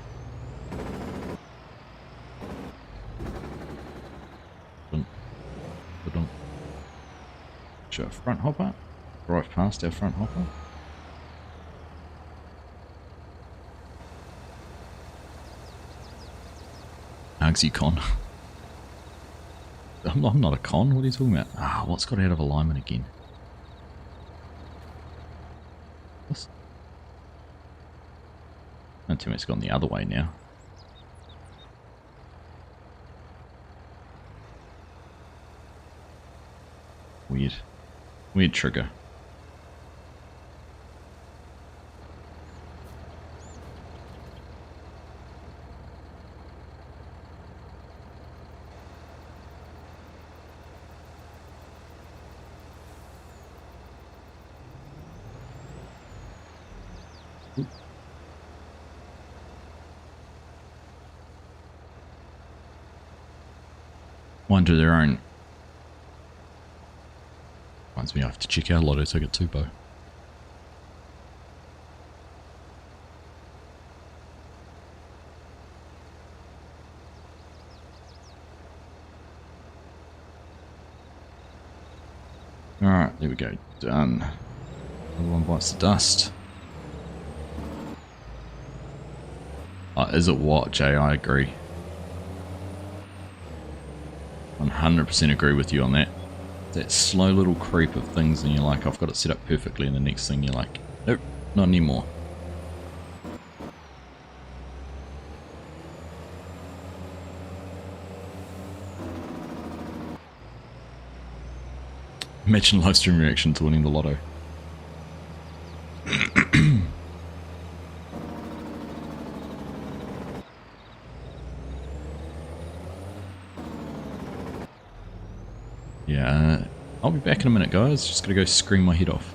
Show a front hopper. Drive past our front hopper. Argsy con. I'm not a con, what are you talking about? Ah, what's got out of alignment again? This? Don't tell me it's gone the other way now. Weird. Weird trigger. One to their own. Reminds me I have to check out Lotto so I get Tubo. Alright, there we go. Done. Another one bites the dust. Is it what, Jay? I agree. 100% agree with you on that. That slow little creep of things and you're like, I've got it set up perfectly, and the next thing you're like, nope, not anymore. Imagine live stream reaction to winning the Lotto. Yeah, I'll be back in a minute, guys. Just gotta go scream my head off.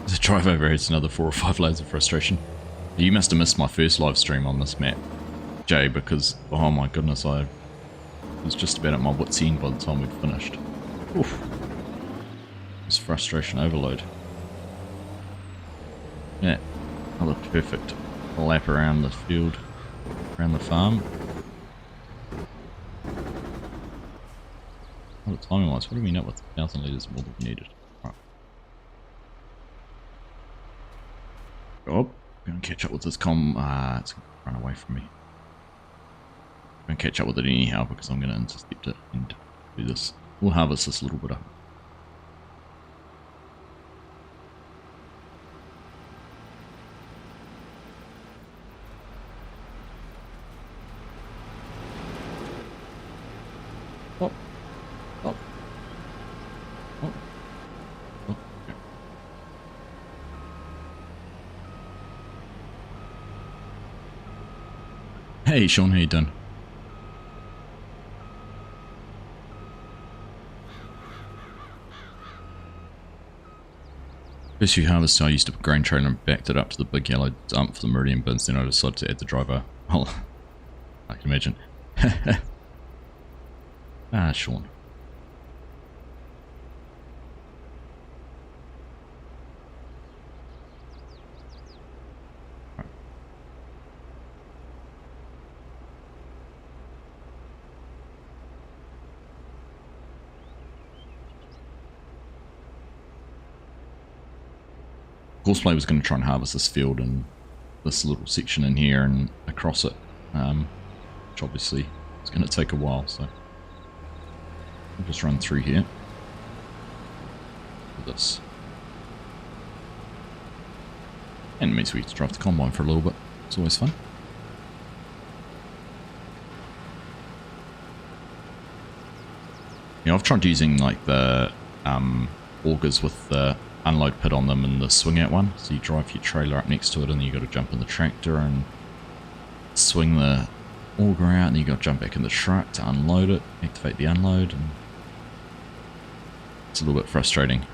The drive over it's another 4 or 5 loads of frustration. You must have missed my first live stream on this map, Jay, because oh my goodness, I was just about at my wit's end by the time we'd finished. Oof. It's frustration overload. Yeah, another perfect lap around the field, around the farm. What the timing wise, what do we know with 1,000 litres more than we needed? Right. Oh, gonna catch up with this it's gonna run away from me. I'm gonna catch up with it anyhow because I'm gonna intercept it and do this. We'll harvest this little bit up. Oh. Oh. Oh. Oh. Okay. Hey Sean, how you doing? First few harvests I used a grain trailer and backed it up to the big yellow dump for the meridian bins, then I decided to add the driver. Oh, I can imagine. Ah, Sean. Courseplay was going to try and harvest this field and this little section in here and across it, which obviously is going to take a while, so we'll just run through here with this. And it means we get to drive the combine for a little bit. It's always fun. You know, I've tried using like the augers with the unload pit on them and the swing out one. So you drive your trailer up next to it and then you got to jump in the tractor and swing the auger out, and then you got to jump back in the truck to unload it, activate the unload, and it's a little bit frustrating.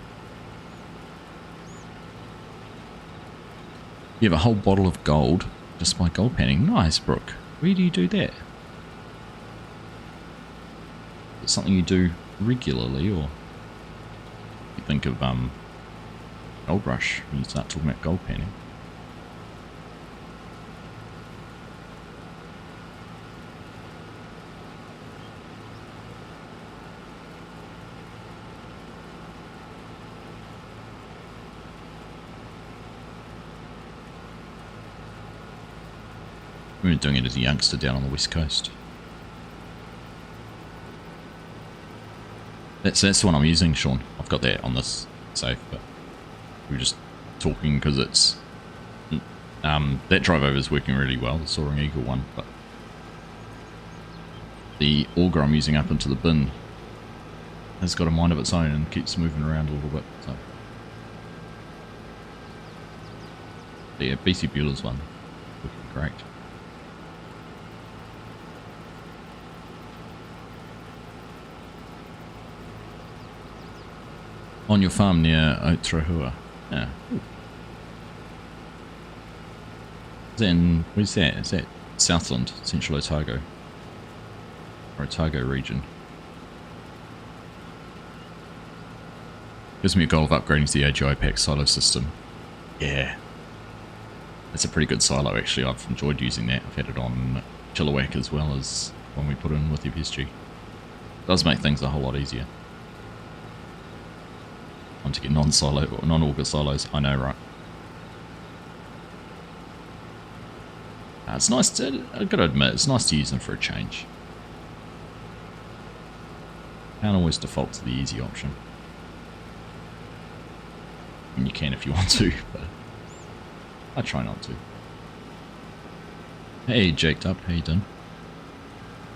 You have a whole bottle of gold just by gold panning. Nice, Brooke. Where do you do that? Is it something you do regularly, or you think of Gold Rush when you start talking about gold panning? I remember doing it as a youngster down on the west coast. That's the one I'm using, Sean. I've got that on this safe, but we're just talking because it's that drive over is working really well, the Soaring Eagle one, but the auger I'm using up into the bin has got a mind of its own and keeps moving around a little bit. So yeah, BC Bueller's one working great. On your farm near Otrahua. Yeah. Ooh. Where's that? Is that Southland, Central Otago? Or Otago region? Gives me a goal of upgrading to the AGI pack silo system. Yeah. That's a pretty good silo actually. I've enjoyed using that. I've had it on Chilliwack as well as when we put in with FSG. It does make things a whole lot easier. Want to get non-silo or non-auger silos, I know, right? It's nice to, I've got to admit, it's nice to use them for a change. Can't always default to the easy option. And you can if you want to, but I try not to. Hey, Jaked Up, how you doing?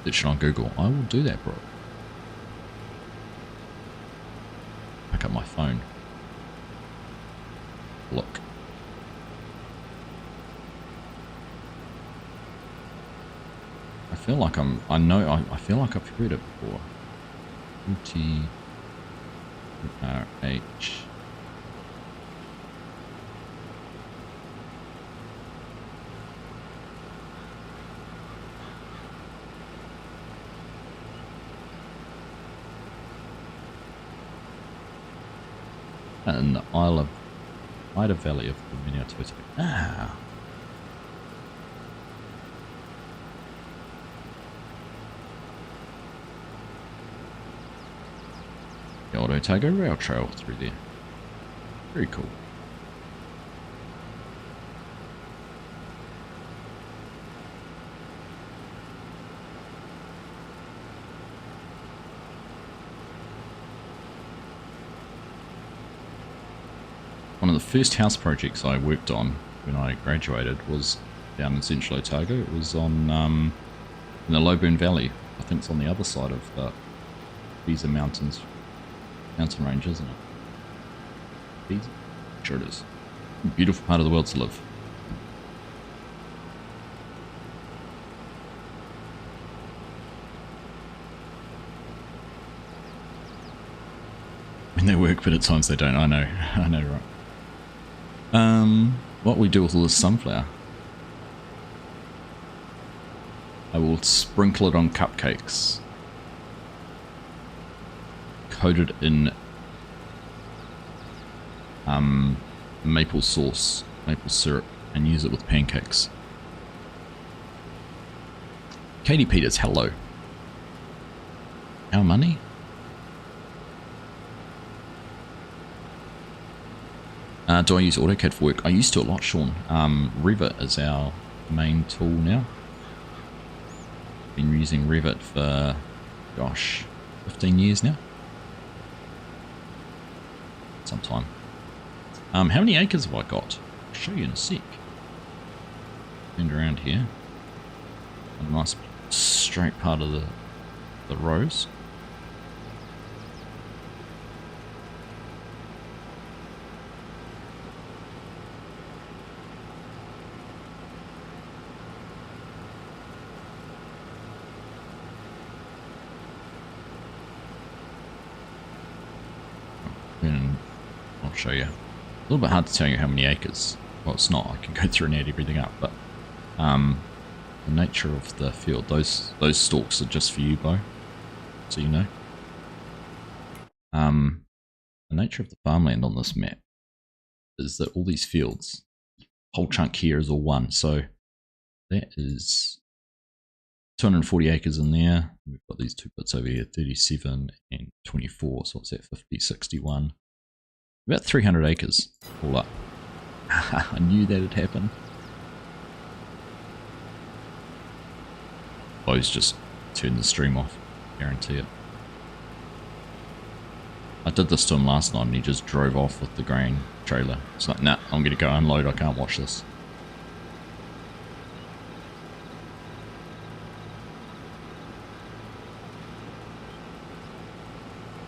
Search it on Google. I will do that, bro. Pick up my phone. Look. I feel like I feel like I've heard it before. UTRH. And the Ida Valley of the Minnetonka. Ah. The old Otago Rail Trail through there. Very cool. One of the first house projects I worked on when I graduated was down in Central Otago. It was on in the Lowburn Valley. I think it's on the other side of the Visa Mountains. Mountain range, isn't it? Visa? Sure it is. Beautiful part of the world to live. I mean, they work, but at times they don't. I know, right? What we do with all this sunflower? I will sprinkle it on cupcakes. Coated in maple sauce, maple syrup, and use it with pancakes. Katie Peters, hello. Our money? Do I use AutoCAD for work? I used to a lot, Sean. Revit is our main tool now. Been using Revit for, gosh, 15 years now. Sometime. How many acres have I got? I'll show you in a sec. Turn around here. A nice straight part of the rows. And I'll show you. A little bit hard to tell you how many acres. Well, it's not. I can go through and add everything up, but the nature of the field, those stalks are just for you, Bo, so you know. The nature of the farmland on this map is that all these fields, whole chunk here is all one, so that is 240 acres in there. We've got these two bits over here, 37 and 24, so what's that, 50, 61. About 300 acres all up. I knew that'd happen. Bo's just turned the stream off, guarantee it. I did this to him last night and he just drove off with the grain trailer. It's like, nah, I'm gonna go unload, I can't watch this.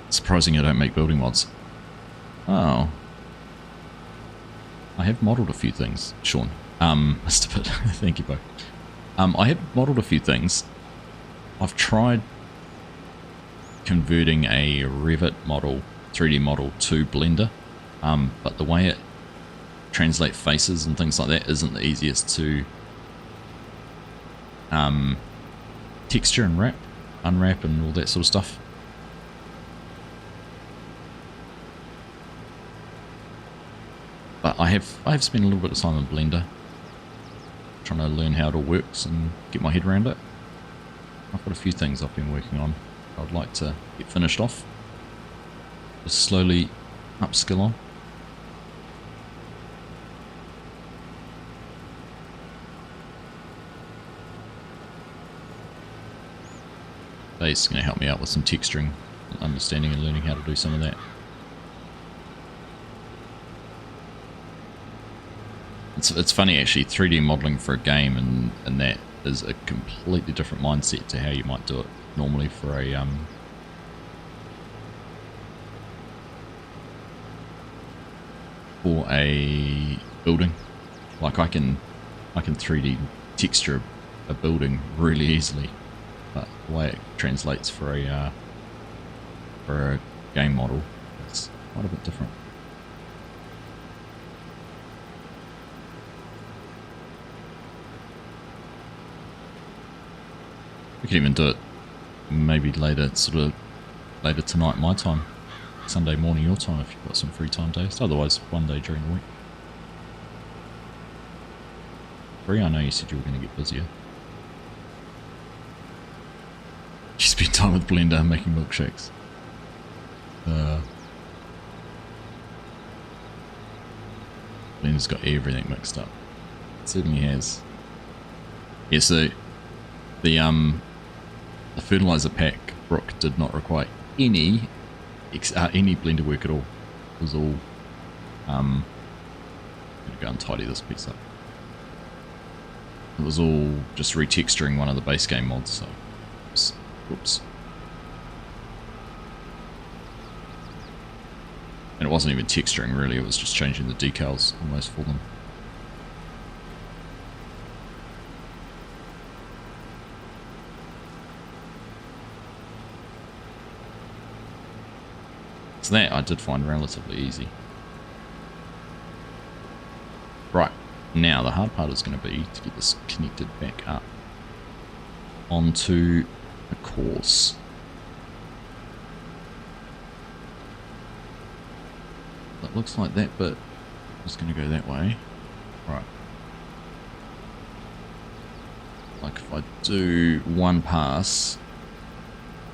Surprising I don't make building mods. Oh. I have modelled a few things, Sean. Mr. Pitt, thank you, Bo. I have modelled a few things. I've tried converting a Revit model, 3D model, to Blender, but the way it translates faces and things like that isn't the easiest to texture and unwrap and all that sort of stuff. But I have spent a little bit of time in Blender, trying to learn how it all works and get my head around it. I've got a few things I've been working on I would like to get finished off. Just slowly upskill on. It's going to help me out with some texturing, understanding and learning how to do some of that. It's funny actually, 3D modelling for a game and that is a completely different mindset to how you might do it normally for a building. Like I can 3D texture a building really easily, but the way it translates for a game model, it's quite a bit different. We could even do it maybe later, sort of later tonight my time, Sunday morning your time if you've got some free time days. Otherwise, one day during the week. Bree, I know you said you were going to get busier. You spend time with Blender making milkshakes. Blender's got everything mixed up. It certainly has. Yeah, so the fertilizer pack, Brooke, did not require any Blender work at all. It was all I'm gonna go and tidy this piece up. It was all just retexturing one of the base game mods, so whoops. And it wasn't even texturing really, it was just changing the decals almost for them. So that I did find relatively easy. Right, now the hard part is going to be to get this connected back up onto a course. That looks like that bit is going to go that way. Right. Like if I do one pass,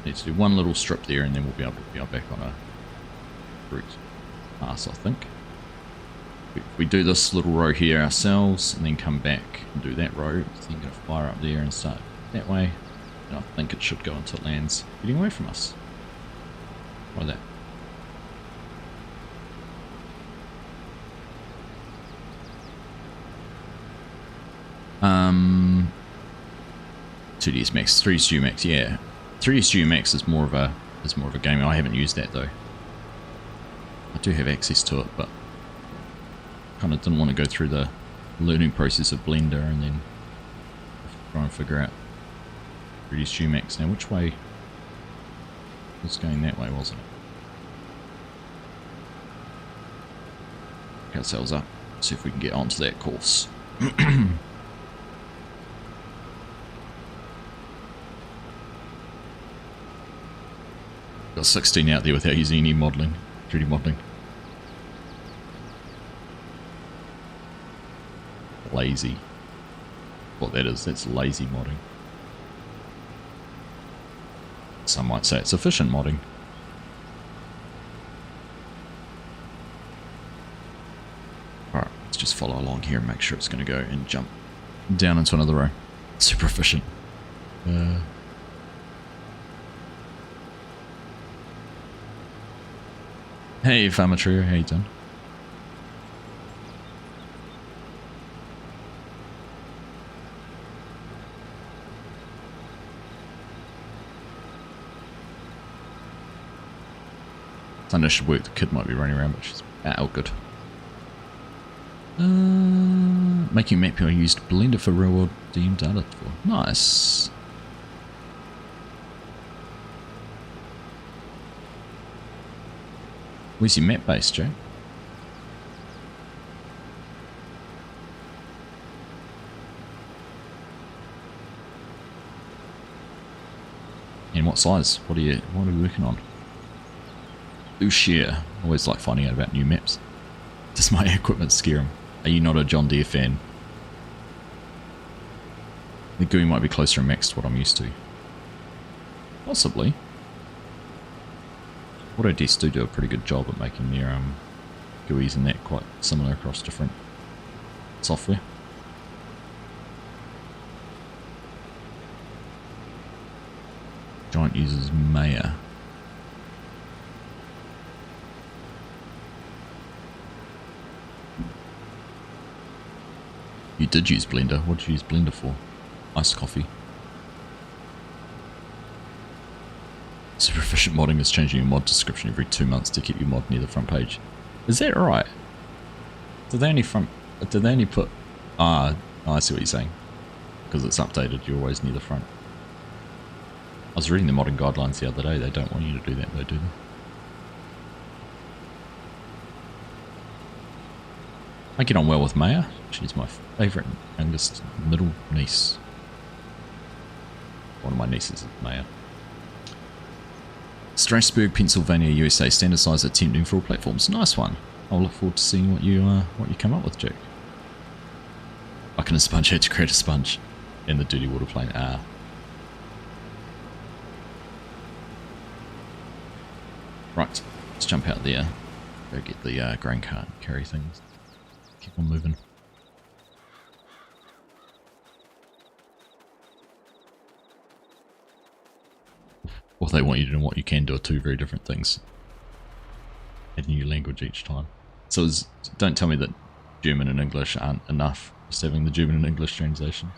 I need to do one little strip there and then we'll be able to be back on a route pass, I think. We do this little row here ourselves and then come back and do that row. So you're going to fire up there and start that way. And I think it should go until it lands getting away from us. Try that. Um, 2ds Max, 3ds G Max, yeah. 3ds G Max is more of a game. I haven't used that though. I do have access to it, but kind of didn't want to go through the learning process of Blender and then try and figure out 3ds G Max. Now, which way was going that way, wasn't it? Pick ourselves up, see if we can get onto that course. Got 16 out there without using any modelling, 3D modelling. Lazy. What that is, that's lazy modding. Some might say it's efficient modding. Alright, let's just follow along here and make sure it's going to go and jump down into another row. Super efficient. Hey, Farmer Trio, how you doing? Sunday should work, the kid might be running around, but she's out good. Making a map, I used Blender for real world DM data for. Nice. Where's your map base, Jay? And what size? What are we working on? Do share. Always like finding out about new maps. Does my equipment scare him? Are you not a John Deere fan? The GUI might be closer in max to what I'm used to. Possibly. Autodesk do a pretty good job at making their GUIs and that quite similar across different software. Giant uses Maya. You did use Blender. What did you use Blender for? Iced coffee. Super efficient modding is changing your mod description every 2 months to keep your mod near the front page. Is that right? Do they only put... I see what you're saying. Because it's updated, you're always near the front. I was reading the modding guidelines the other day, they don't want you to do that though, do they? I get on well with Maya. She's my favourite youngest middle niece. One of my nieces is Maya. Strasbourg, Pennsylvania, USA. Standard size attempting for all platforms. Nice one. I'll look forward to seeing what you come up with, Jack. I can a sponge had to create a sponge in the dirty water plane. Right, let's jump out there. Go get the grain cart and carry things. Keep on moving. What they want you to do and what you can do are two very different things. Add a new language each time. So don't tell me that German and English aren't enough, just having the German and English translation.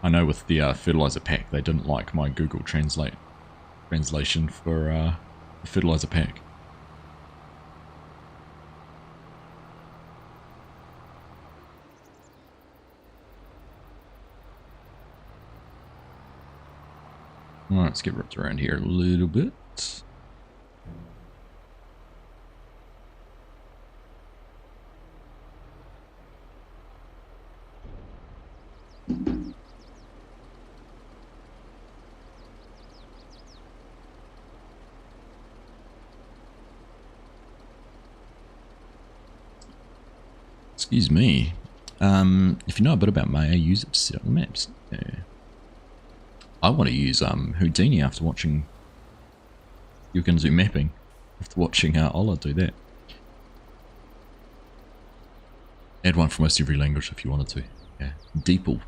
I know with the fertilizer pack, they didn't like my Google translation for the fertilizer pack. Alright, let's get ripped around here a little bit. Excuse me. If you know a bit about Maya, use it to set up the maps. Yeah. I want to use Houdini after watching You Can Do Mapping. After watching Ola do that. Add one for most every language if you wanted to. Yeah. DeepL.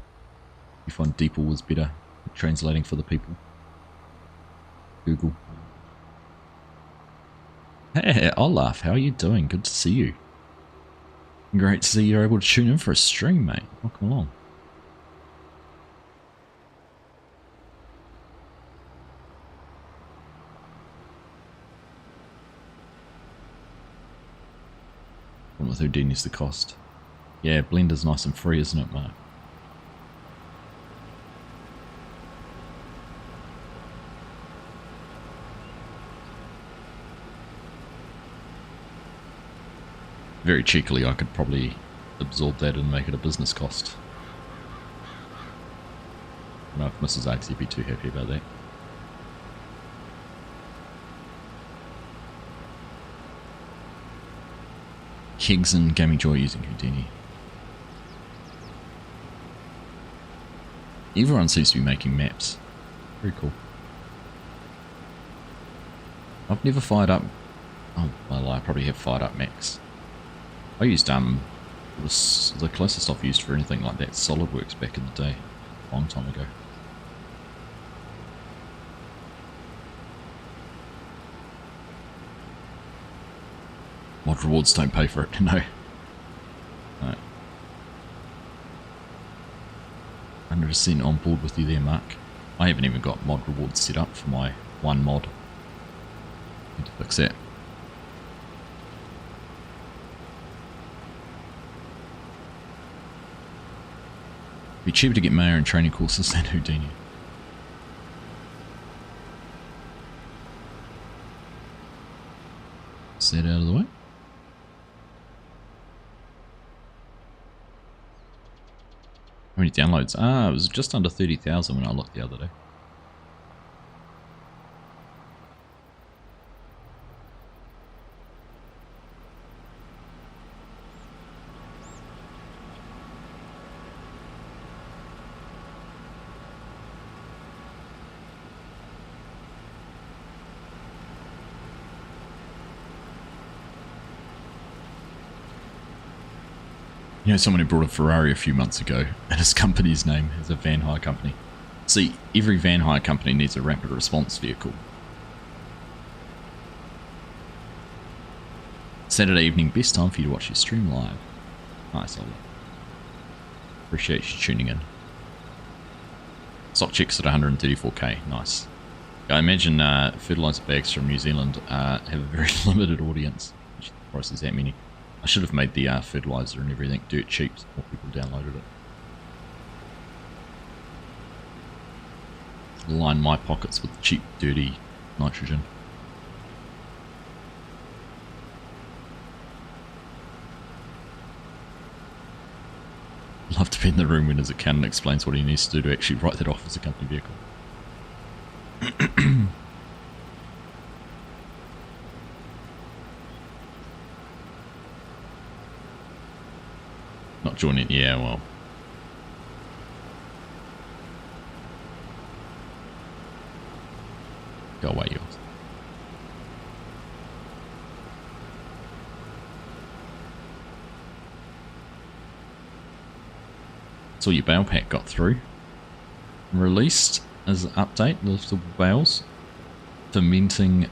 You find DeepL was better at translating for the people. Google. Hey, Olaf, how are you doing? Good to see you. Great to see you're able to tune in for a stream, mate. Welcome along. One with Houdini's the cost. Yeah, Blender's nice and free, isn't it, Mark? Very cheekily, I could probably absorb that and make it a business cost. I don't know if Mrs. Argsy would be too happy about that. Kegs and Gaming Joy using Houdini. Everyone seems to be making maps. Very cool. I've never fired up... Oh, well, I probably have fired up Max. I used, the closest I've used for anything like that, SolidWorks back in the day. A long time ago. Mod rewards don't pay for it, no. No. 100% on board with you there, Mark. I haven't even got mod rewards set up for my one mod. Need to fix that. Be cheaper to get Mayor and training courses than Houdini. Is that out of the way? How many downloads? Ah, it was just under 30,000 when I looked the other day. You know, someone who brought a Ferrari a few months ago, and his company's name is a van hire company. See, every van hire company needs a rapid response vehicle. Saturday evening, best time for you to watch your stream live. Nice, Ollie. Appreciate you tuning in. Stock checks at 134k, nice. I imagine fertilizer bags from New Zealand have a very limited audience. Which the price is that many. I should have made the fertilizer and everything dirt cheap so more people downloaded it. Line my pockets with cheap, dirty nitrogen. Love to be in the room when his accountant explains what he needs to do to actually write that off as a company vehicle. Not joining, yeah, well. Go away, yours. So your bale pack got through. Released as an update, liftable bales. Fermenting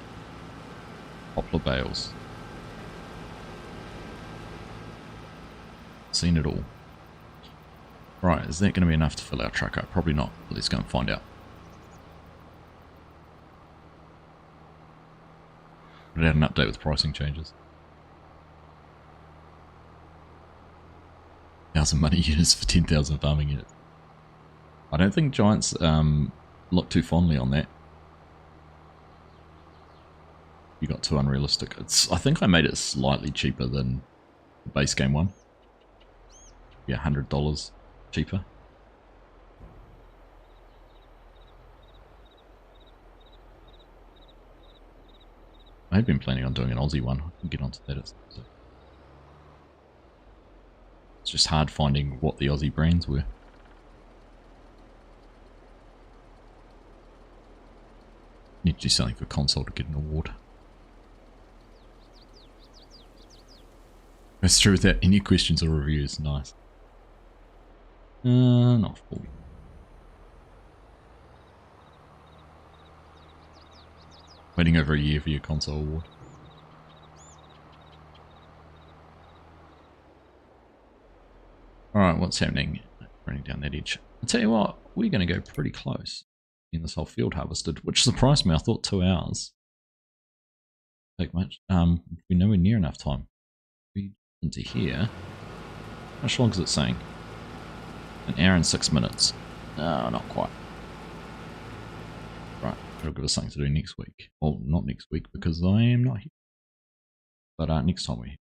poplar bales. Seen it all. Right, is that going to be enough to fill our truck up? Probably not, but let's go and find out. Put out an update with pricing changes. 1,000 money units for 10,000 farming units. I don't think Giants look too fondly on that. You got too unrealistic. I think I made it slightly cheaper than the base game one. Yeah, $100 cheaper. I had been planning on doing an Aussie one. I can get onto that. It's just hard finding what the Aussie brands were. Need to do something for console to get an award. Goes through without any questions or reviews. Nice. Not full. Waiting over a year for your console award. Alright, what's happening? Running down that edge. I'll tell you what, we're going to go pretty close in this whole field harvested, which surprised me. I thought 2 hours. Take much. We're nowhere near enough time. We into here. How much long is it saying? 1 hour and 6 minutes. No, not quite. Right, it'll give us something to do next week. Well, not next week because I am not here. But next time we're here.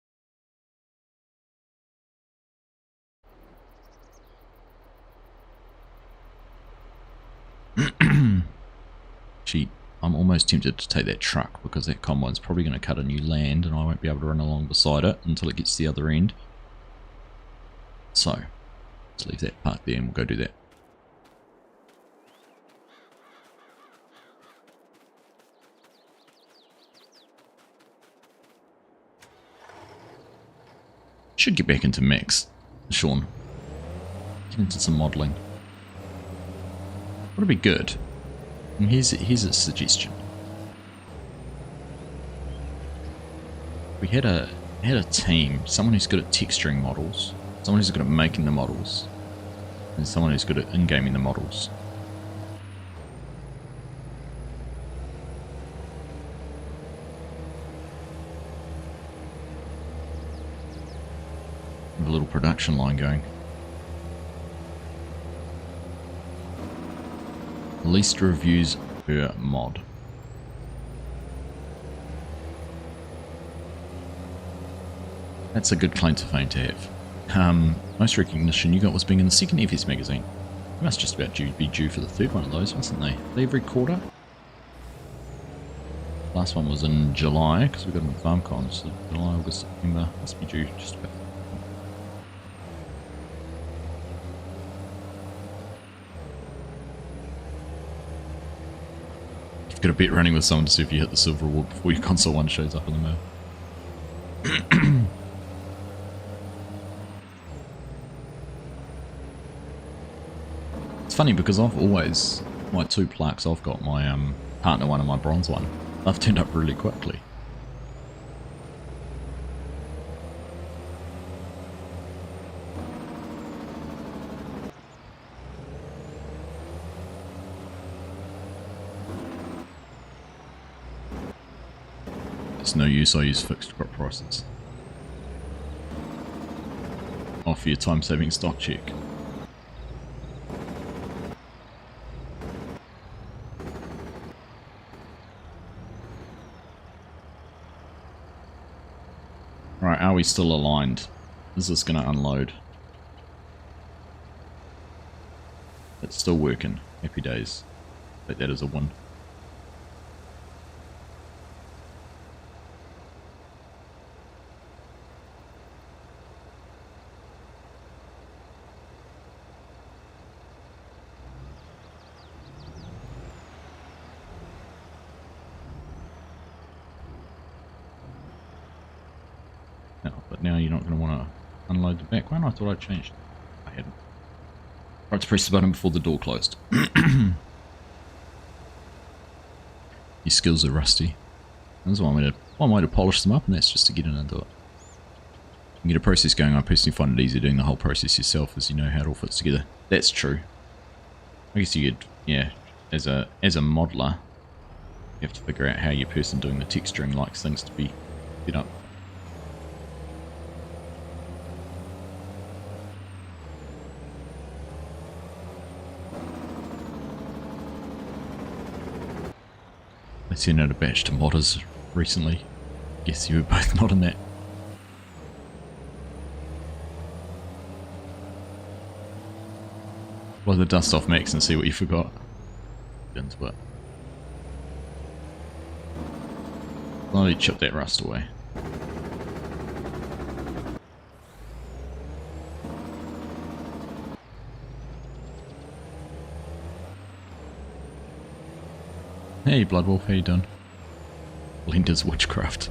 Gee, I'm almost tempted to take that truck because that combine's probably going to cut a new land and I won't be able to run along beside it until it gets to the other end. So, let's leave that part there and we'll go do that. Should get back into mix, Sean. Get into some modelling. Would be good. And here's a suggestion. We had a team, someone who's good at texturing models, someone who's good at making the models, and someone who's good at in-gaming the models. Have a little production line going. Least reviews per mod. That's a good claim to fame to have. Most recognition you got was being in the second EFS magazine. You must just about be due for the third one of those, wasn't they? Are they every quarter? Last one was in July, because we got them at FarmCon, so July, August, September, must be due just about. Got a bet running with someone to see if you hit the silver award before your console one shows up in the mail. It's funny because I've always, my 2 plaques I've got, my partner one and my bronze one, they've turned up really quickly. It's no use, I use fixed crop prices. Offer your time-saving stock check. Right, are we still aligned? Is this going to unload? It's still working. Happy days. But that is a win. But now you're not going to want to unload the back one. I thought I changed it. I hadn't. Right, to press the button before the door closed. Your skills are rusty. There's one way to polish them up, and that's just to get in and do it. You can get a process going. I personally find it easier doing the whole process yourself, as you know how it all fits together. That's true. I guess you could, yeah, as a modeler, you have to figure out how your person doing the texturing likes things to be set up. I sent out a batch to modders recently. Guess you were both not in that. Blow the dust off Max and see what you forgot. Get into it. Slowly chip that rust away. Hey Bloodwolf, how you doing? Linda's Witchcraft.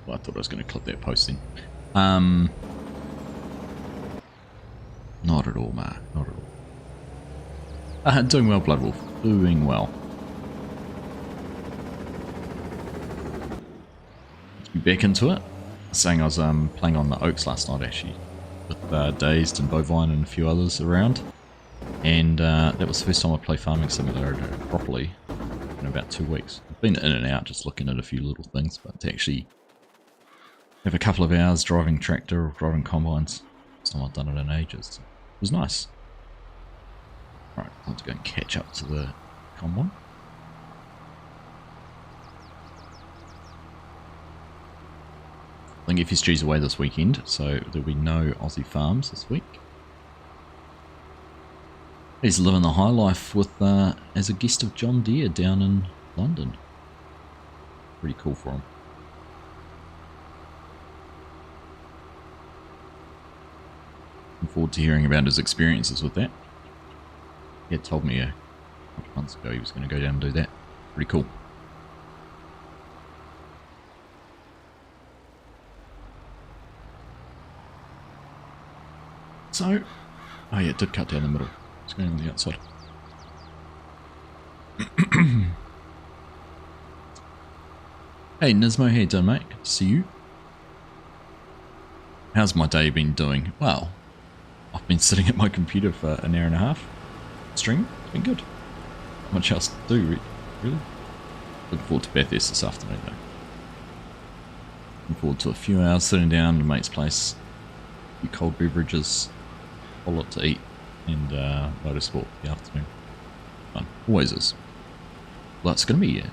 Well, I thought I was going to clip that post then. Not at all, Mark. Not at all. Doing well, Bloodwolf. Doing well. Let's be back into it. Saying I was playing on the Oaks last night, actually, with Dazed and Bovine and a few others around. And that was the first time I played Farming Simulator properly in about 2 weeks. I've been in and out just looking at a few little things, but to actually have a couple of hours driving tractor or driving combines, it's time I've done it in ages. It was nice. Right, time to go and catch up to the combine. I think FSG's away this weekend, so there'll be no Aussie farms this week. He's living the high life with as a guest of John Deere down in London. Pretty cool for him. Looking forward to hearing about his experiences with that. He had told me a couple of months ago he was going to go down and do that. Pretty cool. So, oh yeah, it did cut down the middle. It's going on the outside. Hey Nismo, how you doing, mate? Good to see you. How's my day been doing? Well, I've been sitting at my computer for an hour and a half. Streaming. It's been good. Not much else to do, really. Looking forward to Bathurst this afternoon, though. Looking forward to a few hours sitting down at a mate's place. A few cold beverages. A lot to eat. And motorsport for the afternoon. Fun. Always is. Well, it's going to be... it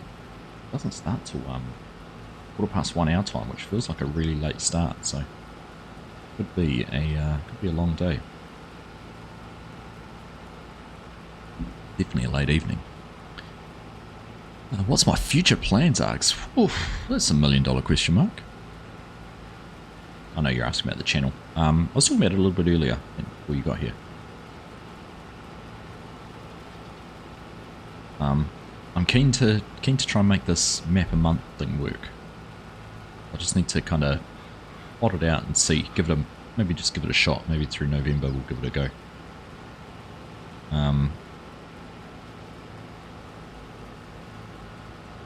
doesn't start till 1:15 our time, which feels like a really late start, so... Could be a long day. Definitely a late evening. What's my future plans, Args? Oof, that's a $1 million question mark. I know you're asking about the channel. I was talking about it a little bit earlier before you got here. I'm keen to try and make this map a month thing work. I just need to kind of plot it out and see, maybe just give it a shot. Maybe through November we'll give it a go.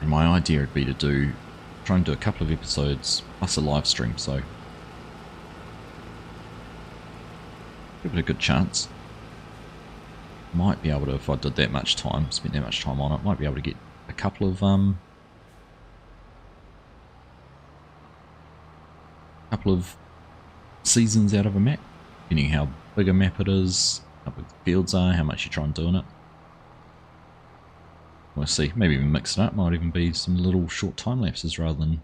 And my idea would be to try and do a couple of episodes plus a live stream, so give it a good chance. Might be able to, if I did that much time, spent that much time on it, might be able to get a couple of seasons out of a map, depending how big a map it is, how big the fields are, how much you try and do in it. We'll see. Maybe even mix it up. Might even be some little short time lapses rather than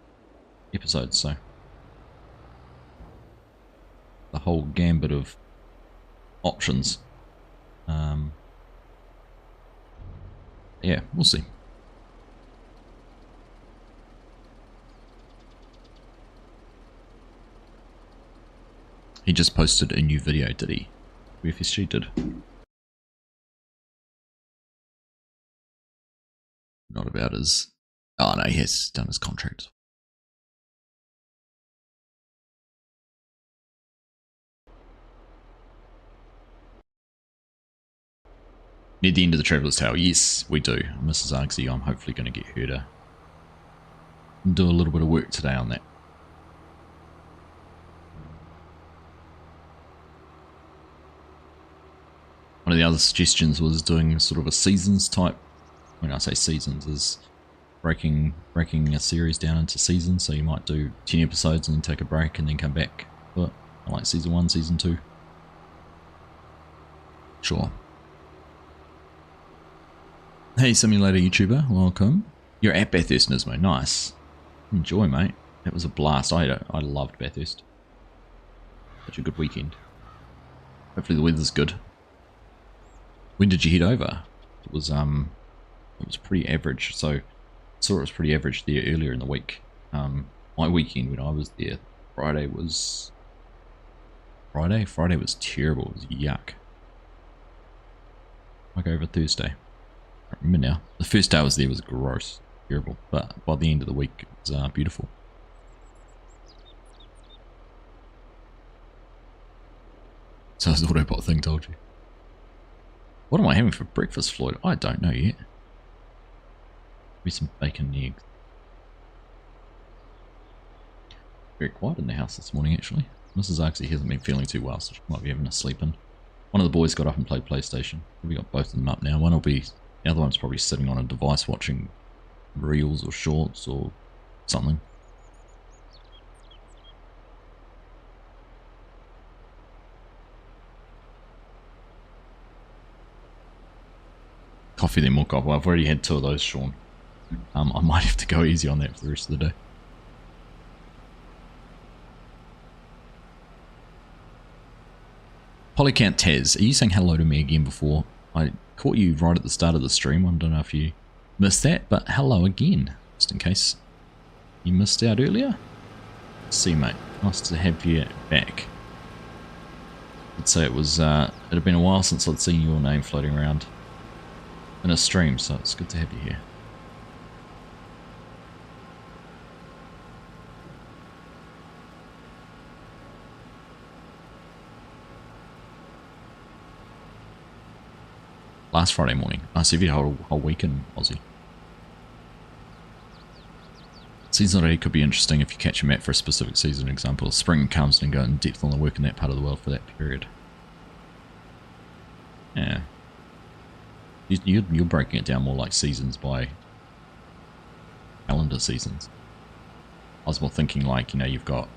episodes. So the whole gambit of options. Yeah, we'll see. He just posted a new video, did he? FSG did. Not about his... Oh no, he has done his contract. Near the end of the Traveller's Tale, yes, we do. Mrs. Argsy, I'm hopefully going to get her to do a little bit of work today on that. One of the other suggestions was doing sort of a seasons type. When I say seasons, is breaking a series down into seasons. So you might do 10 episodes and then take a break and then come back. But I like season 1, season 2. Sure. Hey simulator YouTuber, welcome. You're at Bathurst, Nismo. Nice. Enjoy, mate. That was a blast. I loved Bathurst. Such a good weekend. Hopefully the weather's good. When did you head over? It was pretty average. So I saw it was pretty average there earlier in the week. My weekend when I was there, Friday was terrible. It was yuck. I go over Thursday. I remember now. The first day I was there was gross, terrible. But by the end of the week, it was beautiful. So the Autobot thing told you. What am I having for breakfast, Floyd? I don't know yet. Maybe some bacon and eggs. Very quiet in the house this morning, actually. Mrs. Argsy hasn't been feeling too well, so she might be having a sleep in. One of the boys got up and played PlayStation. We got both of them up now. One will be, the other one's probably sitting on a device watching reels or shorts or something. Coffee then, more coffee. Well, I've already had 2 of those, Sean. I might have to go easy on that for the rest of the day. Polycount Taz, are you saying hello to me again before? I caught you right at the start of the stream. I don't know if you missed that, but hello again, just in case you missed out earlier. See, mate, nice to have you back. I'd say it was, it had been a while since I'd seen your name floating around in a stream, so it's good to have you here. Last Friday morning. Nice of you, whole weekend, Aussie. Season 8 could be interesting if you catch a map for a specific season. Example, spring comes and go in depth on the work in that part of the world for that period. Yeah. You're breaking it down more like seasons by calendar seasons. I was more thinking like, you know, you've got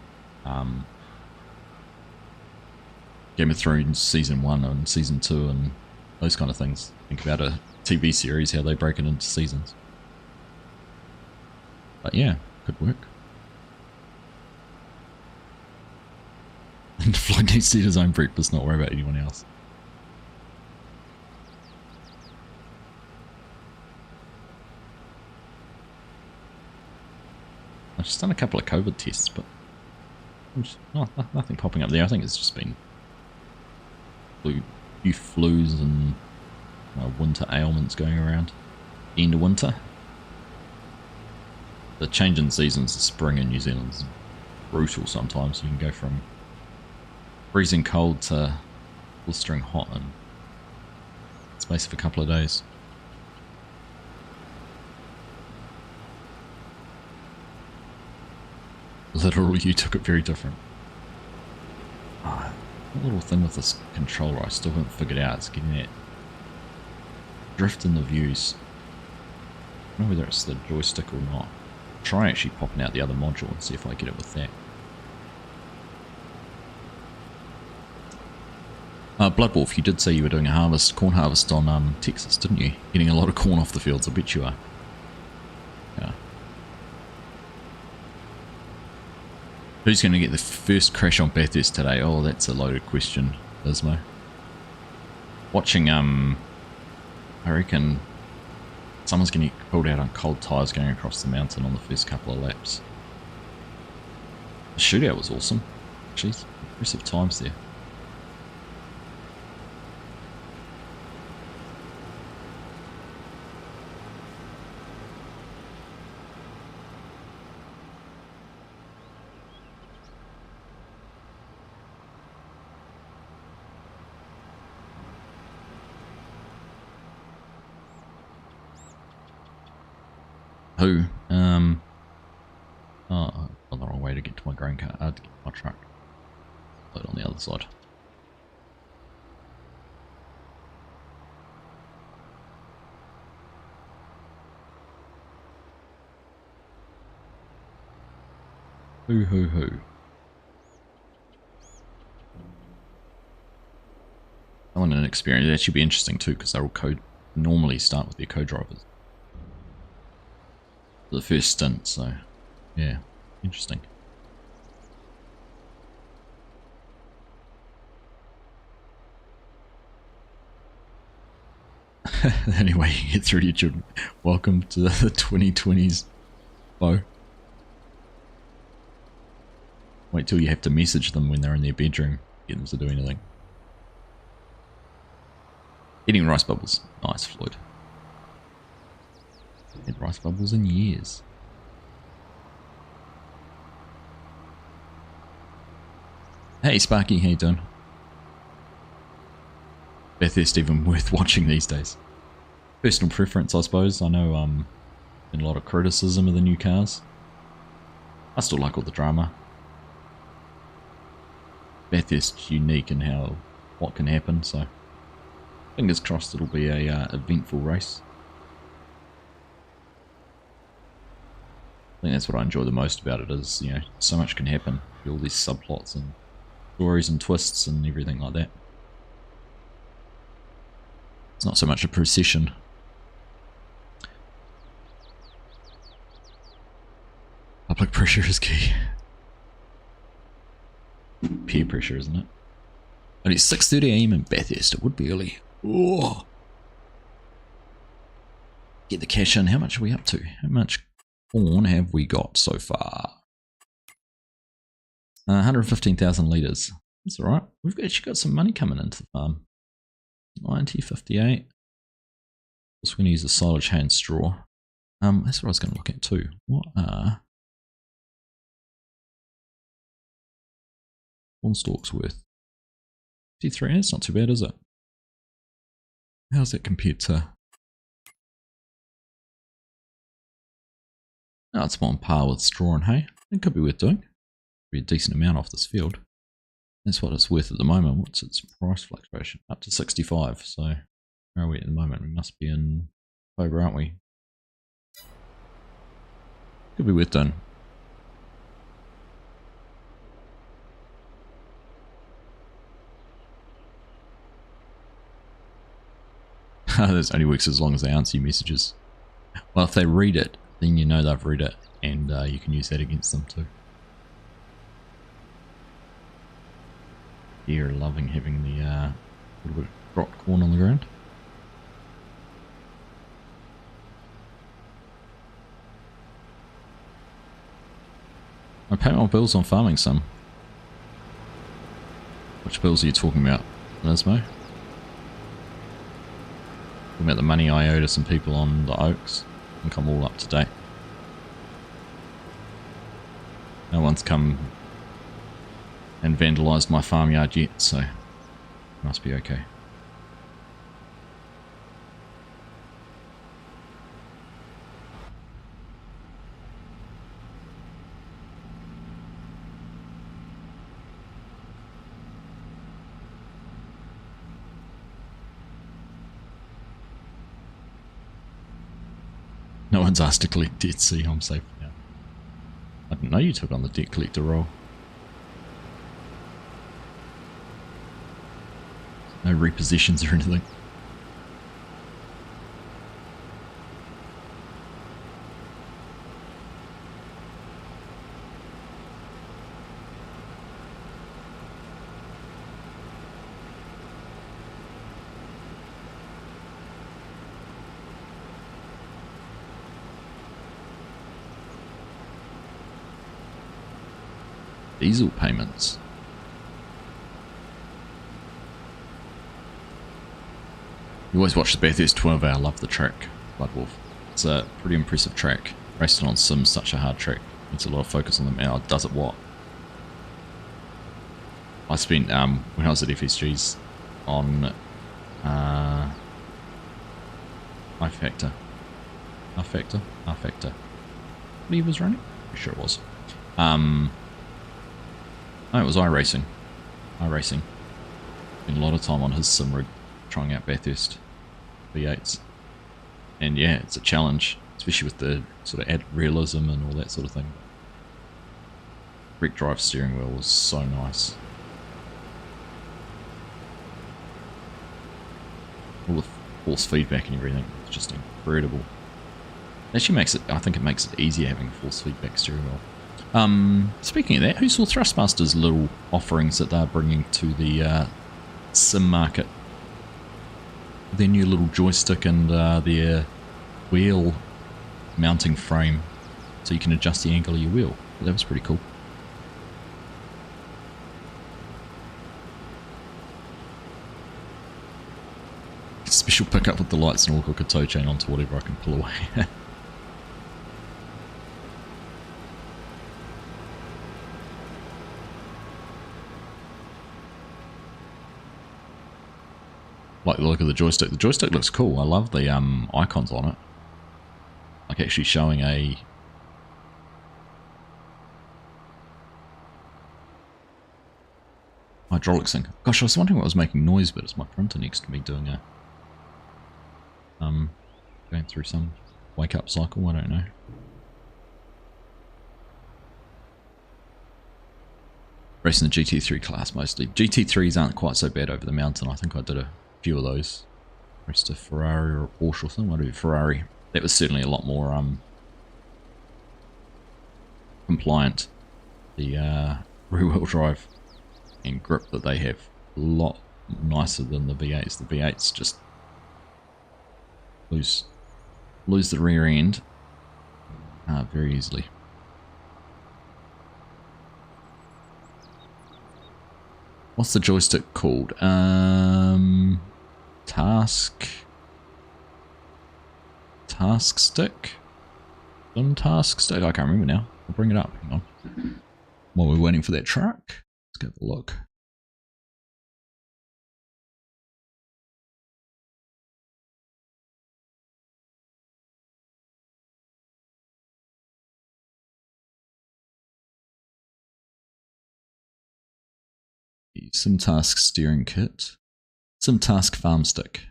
Game of Thrones Season 1 and Season 2 and those kind of things. Think about a TV series, how they break it into seasons. But yeah, could work. And Floyd needs to eat his own breakfast, not worry about anyone else. I've just done a couple of COVID tests, but nothing popping up there. I think it's just been few flus and winter ailments going around. End of winter. The change in seasons of spring in New Zealand is brutal sometimes. You can go from freezing cold to blistering hot in the space of a couple of days. Literally, you took it very different. The little thing with this controller I still haven't figured out. It's getting that drift in the views. I don't know whether it's the joystick or not. Try actually popping out the other module and see if I get it with that. Bloodwolf, you did say you were doing a corn harvest on Texas, didn't you? Getting a lot of corn off the fields, I bet you are. Yeah. Who's going to get the first crash on Bathurst today? Oh, that's a loaded question, Ismo. Watching, I reckon someone's going to get pulled out on cold tyres going across the mountain on the first couple of laps. The shootout was awesome. Jeez, impressive times there. Who? Oh, I've gone the wrong way to get to my grain car. To get to my truck. Load on the other side. Who? I want an experience. That should be interesting too, because they're all normally start with their co-drivers. The first stint, so yeah, interesting. Anyway, you get through your children. Welcome to the 2020s, Bo. Wait till you have to message them when they're in their bedroom, get them to do anything. Eating rice bubbles. Nice, Floyd. Had rice bubbles in years. Hey Sparky, how you doing? Bathurst even worth watching these days. Personal preference, I suppose. I know been a lot of criticism of the new cars. I still like all the drama. Bathurst's unique in what can happen, so fingers crossed it'll be a eventful race. I think that's what I enjoy the most about it is, you know, so much can happen. All these subplots and stories and twists and everything like that. It's not so much a procession. Public pressure is key. Peer pressure, isn't it? Only 6:30 AM in Bathurst. It would be early. Oh. Get the cash in. How much are we up to? How much corn have we got so far? 115,000 litres. That's alright. We've actually got some money coming into the farm. 90.58. Also going to use the silage hay and straw. That's what I was going to look at too. What are corn stalks worth? 53. That's not too bad, is it? How's that compared to? Oh, it's more on par with straw and hay. It could be worth doing. Be a decent amount off this field. That's what it's worth at the moment. What's its price fluctuation? Up to 65. So where are we at the moment? We must be in October, aren't we? Could be worth doing. This only works as long as they answer your messages. Well, if they read it, then you know they've read it, and you can use that against them too. Deer are loving having the little bit of dropped corn on the ground. I pay my bills on farming some. Which bills are you talking about, Nismo? Talking about the money I owe to some people on the Oaks. I think I'm all up to date. No one's come and vandalised my farmyard yet, so must be okay. No one's asked to collect debt, see, I'm safe now. I didn't know you took on the debt collector role. No repossessions or anything. Diesel payments. You always watch the Bathurst 12 hour, love the track, Bloodwolf. It's a pretty impressive track. Raced it on Sims, such a hard track. Needs a lot of focus on the man. It does it what? I spent, when I was at FSG's, on R Factor. He was running? Pretty sure it was. No, it was iRacing. Spent a lot of time on his sim rig, trying out Bathurst V8s. And yeah, it's a challenge, especially with the sort of added realism and all that sort of thing. Brake drive steering wheel was so nice. All the force feedback and everything was just incredible. It actually makes it, I think it makes it easier having force feedback steering wheel. Speaking of that, who saw Thrustmaster's little offerings that they're bringing to the sim market? Their new little joystick and their wheel mounting frame, so you can adjust the angle of your wheel. That was pretty cool. Special pickup with the lights and all, hook a tow chain onto whatever I can pull away. like the look of the joystick. The joystick looks cool. I love the icons on it. Like actually showing a hydraulics thing. Gosh, I was wondering what was making noise, but it's my printer next to me doing a going through some wake up cycle. I don't know. Racing the GT3 class mostly. GT3s aren't quite so bad over the mountain. I think I did a few of those. Raced a Ferrari or a Porsche or something. I do Ferrari. That was certainly a lot more compliant. The rear-wheel drive and grip that they have, a lot nicer than the V8s. The V8s just lose the rear end very easily. What's the joystick called? Task stick? Some task stick? I can't remember now. I'll bring it up. Hang on. While we're waiting for that truck, let's go have a look. Some task steering kit. Some task farm stick.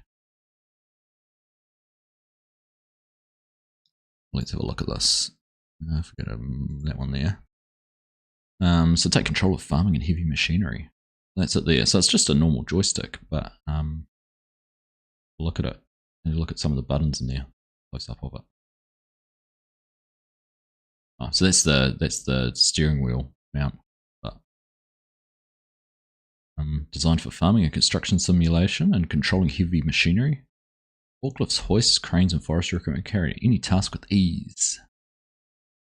Let's have a look at this. I forget that one there. So take control of farming and heavy machinery. That's it there. So it's just a normal joystick, but look at it. And look at some of the buttons in there. Close up of it. Oh, so that's the steering wheel mount. But, designed for farming and construction simulation and controlling heavy machinery. Forklifts, hoists, cranes, and forestry equipment carry any task with ease.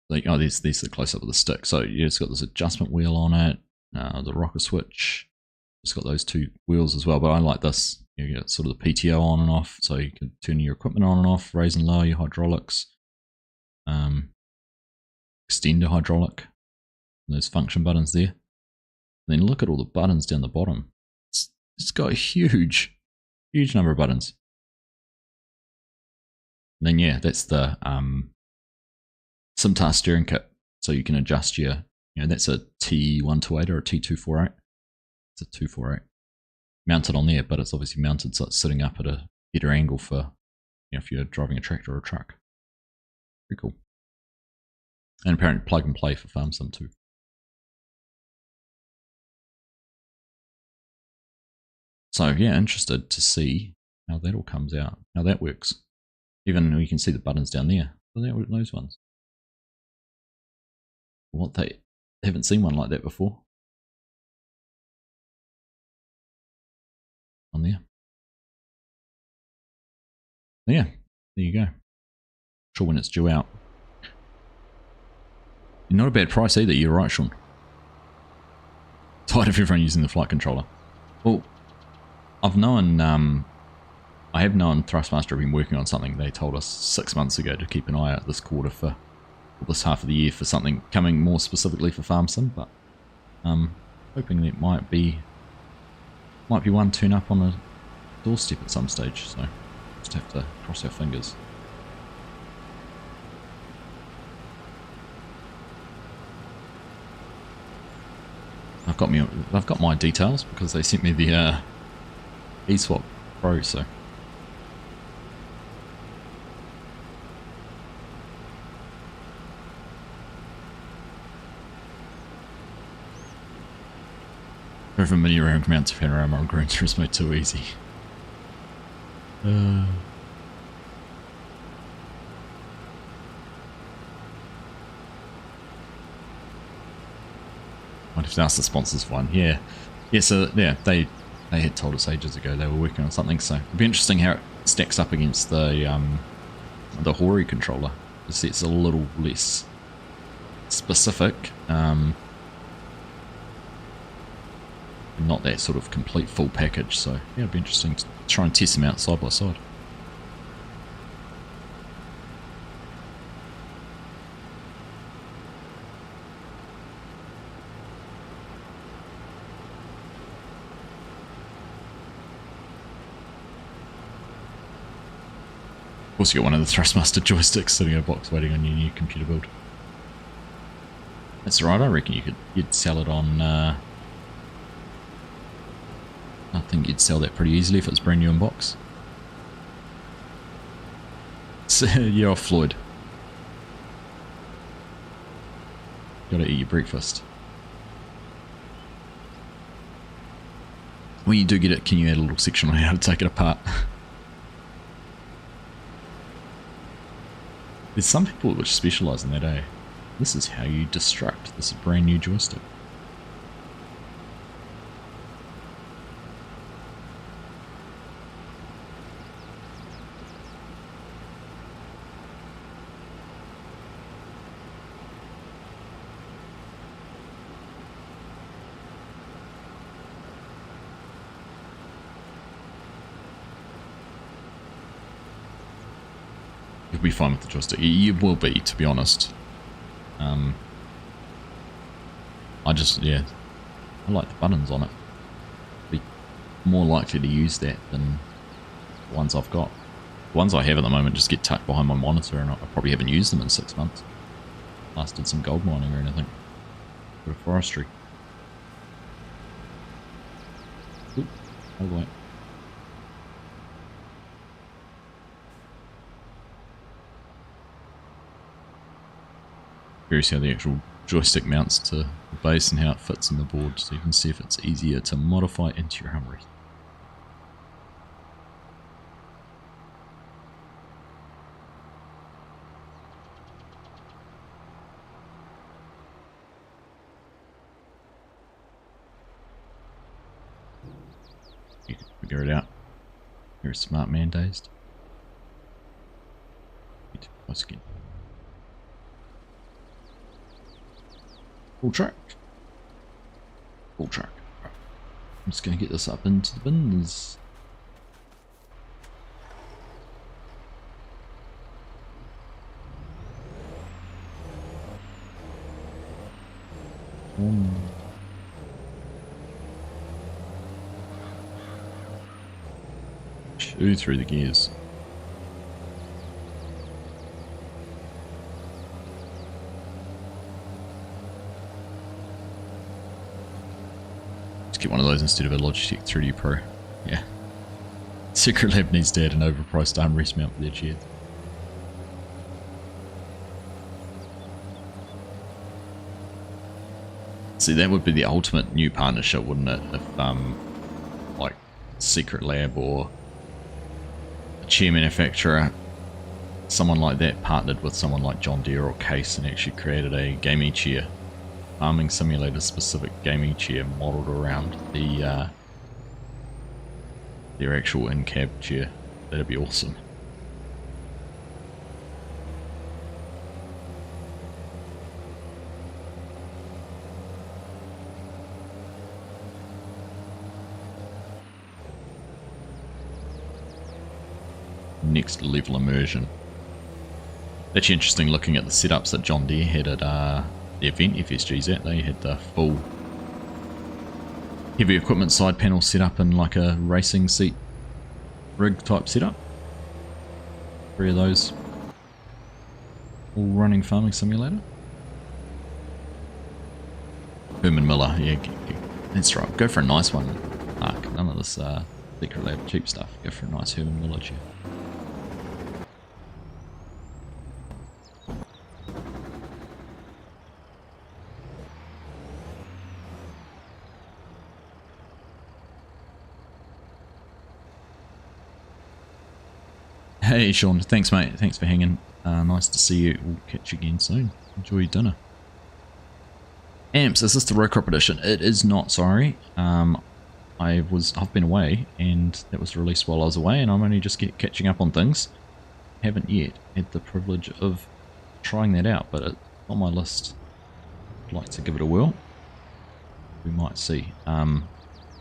Like, oh, there's the close up of the stick. So yeah, it's got this adjustment wheel on it, the rocker switch. It's got those two wheels as well. But I like this. You get sort of the PTO on and off, so you can turn your equipment on and off, raise and lower your hydraulics, extend your hydraulic. Those function buttons there. And then look at all the buttons down the bottom. It's got a huge number of buttons. And then yeah, that's the SimTask steering kit. So you can adjust your, that's a T128 or a T248. It's a 248. Mounted on there, but it's obviously mounted so it's sitting up at a better angle for, if you're driving a tractor or a truck. Pretty cool. And apparently plug and play for farm sim too. So yeah, interested to see how that all comes out, how that works. Even you can see the buttons down there. Those ones. What they haven't seen one like that before. On there. Yeah, there you go. Sure when it's due out. Not a bad price either, you're right, Sean. Tired of everyone using the flight controller. Well, I have known Thrustmaster have been working on something. They told us 6 months ago to keep an eye out this quarter for this half of the year for something coming more specifically for farm sim, but hoping that might be one turn up on the doorstep at some stage, so just have to cross our fingers. I've got my details because they sent me the eSwap Pro, so over mini round mounts of panorama on Gran Turismo too easy. What if that's the sponsors one? Yeah. So yeah, they had told us ages ago they were working on something. So it'd be interesting how it stacks up against the Hori controller. It's a little less specific. Not that sort of complete full package, so yeah, it'd be interesting to try and test them out side by side. Of course, you got one of the Thrustmaster joysticks sitting in a box waiting on your new computer build. That's right. I reckon you'd sell it on. I think you'd sell that pretty easily if it's brand new in box. So, you're off, Floyd. Gotta eat your breakfast. When you do get it, can you add a little section on how to take it apart? There's some people which specialise in that, eh? This is how you destruct this brand new joystick. You'll be fine with the joystick. You will be, to be honest. I like the buttons on it. Be more likely to use that than the ones I've got. The ones I have at the moment just get tucked behind my monitor, and I probably haven't used them in 6 months. Last did some gold mining or anything. Bit of forestry. Oop, all the way. Curious how the actual joystick mounts to the base and how it fits in the board, so you can see if it's easier to modify into your armrest. You can figure it out. You're a smart man, Dazed. Close again. Full track. Full track. Right. I'm just going to get this up into the bins. Chew through the gears. Get one of those instead of a Logitech 3D Pro. Yeah. Secret Lab needs to add an overpriced armrest mount for their chairs. See, that would be the ultimate new partnership, wouldn't it? If, like, Secret Lab or a chair manufacturer, someone like that partnered with someone like John Deere or Case and actually created a gaming chair. Farming simulator specific gaming chair modelled around the their actual in-cab chair. That'd be awesome. Next level immersion. Actually interesting looking at the setups that John Deere had at the event FSG's at. They had the full heavy equipment side panel set up in like a racing seat rig type setup. 3 of those all running farming simulator. Herman Miller, yeah, that's right. Go for a nice one, Mark. None of this Secret Lab cheap stuff. Go for a nice Herman Miller chair. Hey Sean, thanks mate, thanks for hanging. Nice to see you. We'll catch you again soon. Enjoy your dinner. Amps, is this the row crop edition? It is not, sorry. I've been away and that was released while I was away and I'm only just catching up on things. Haven't yet had the privilege of trying that out, but it's on my list. I'd like to give it a whirl. We might see. I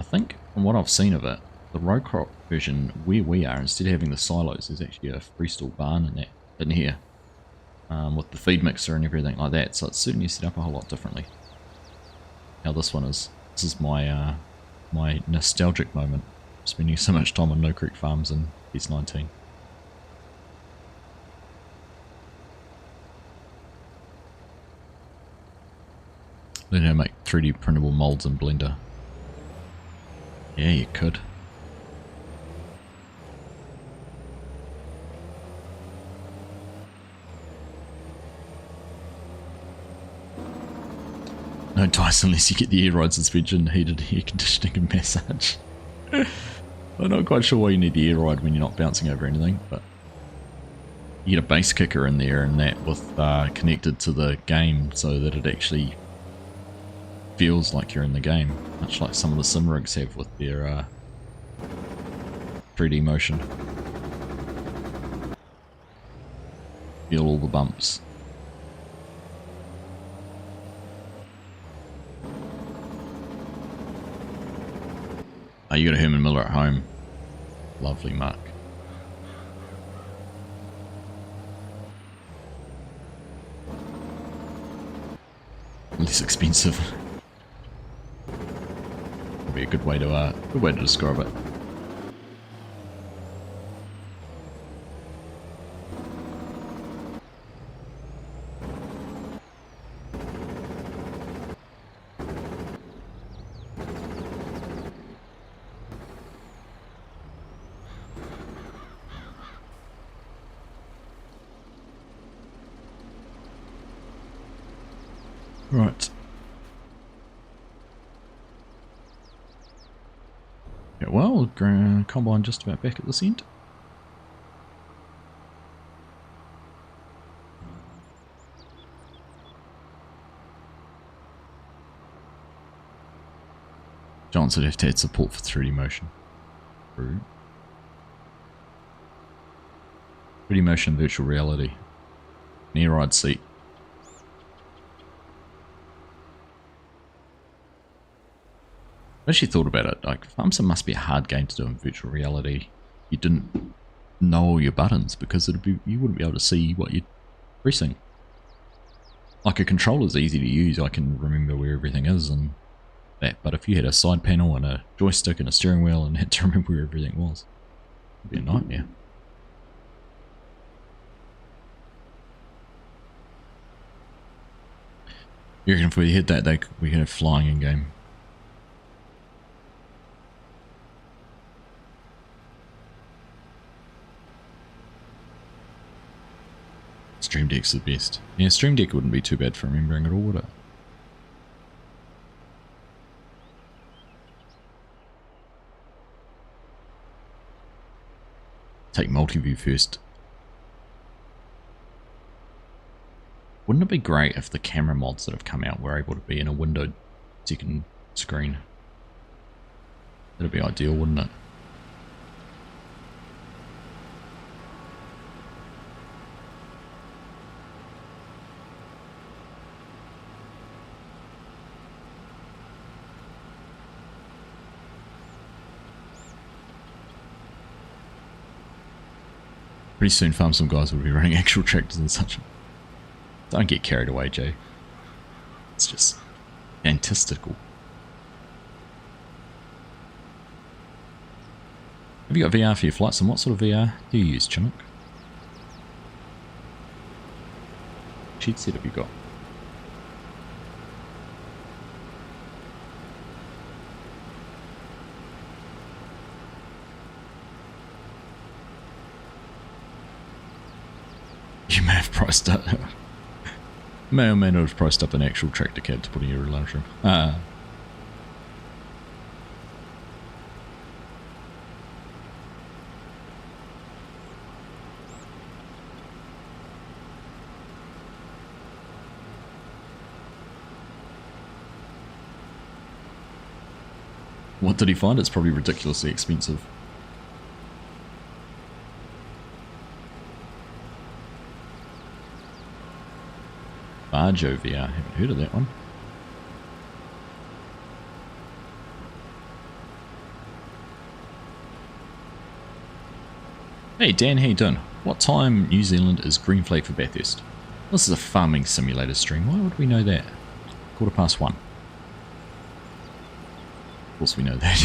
think from what I've seen of it, the row crop version where we are, instead of having the silos, there's actually a freestall barn in here with the feed mixer and everything like that, so it's certainly set up a whole lot differently. How this one is. This is my my nostalgic moment, spending so much time on No Creek Farms in S19. Learn how to make 3D printable molds in Blender. Yeah, you could. No dice unless you get the air ride suspension, heated air conditioning and massage. I'm not quite sure why you need the air ride when you're not bouncing over anything, but you get a base kicker in there and that with connected to the game so that it actually feels like you're in the game, much like some of the sim rigs have with their 3D motion. Feel all the bumps. Oh, you got a Herman Miller at home. Lovely, Mark. Less expensive. Would be a good way to describe it. Right. Yeah, well, combine just about back at this end. Giants would have to add support for 3D motion. True. 3D motion virtual reality. An air ride seat. I actually thought about it, like FarmSim must be a hard game to do in virtual reality. You didn't know all your buttons because you wouldn't be able to see what you're pressing. Like a controller's easy to use, I can remember where everything is and that, but if you had a side panel and a joystick and a steering wheel and had to remember where everything was, it'd be a nightmare. You reckon if we hit that, we could have flying in game? Stream Deck's the best. Yeah, Stream Deck wouldn't be too bad for remembering it all, would it? Take multi-view first. Wouldn't it be great if the camera mods that have come out were able to be in a windowed second screen? That'd be ideal, wouldn't it? Pretty soon FarmSim guys will be running actual tractors and such. Don't get carried away, Jay. It's just fantastical. Have you got VR for your flights, and what sort of VR do you use, Chinook? Which headset have you got? You may have priced up. May or may not have priced up an actual tractor cab to put in your lounge room. What did he find? It's probably ridiculously expensive. Barjo VR, haven't heard of that one. Hey Dan, how you doing? What time New Zealand is green flag for Bathurst? This is a farming simulator stream, why would we know that? 1:15. Of course we know that.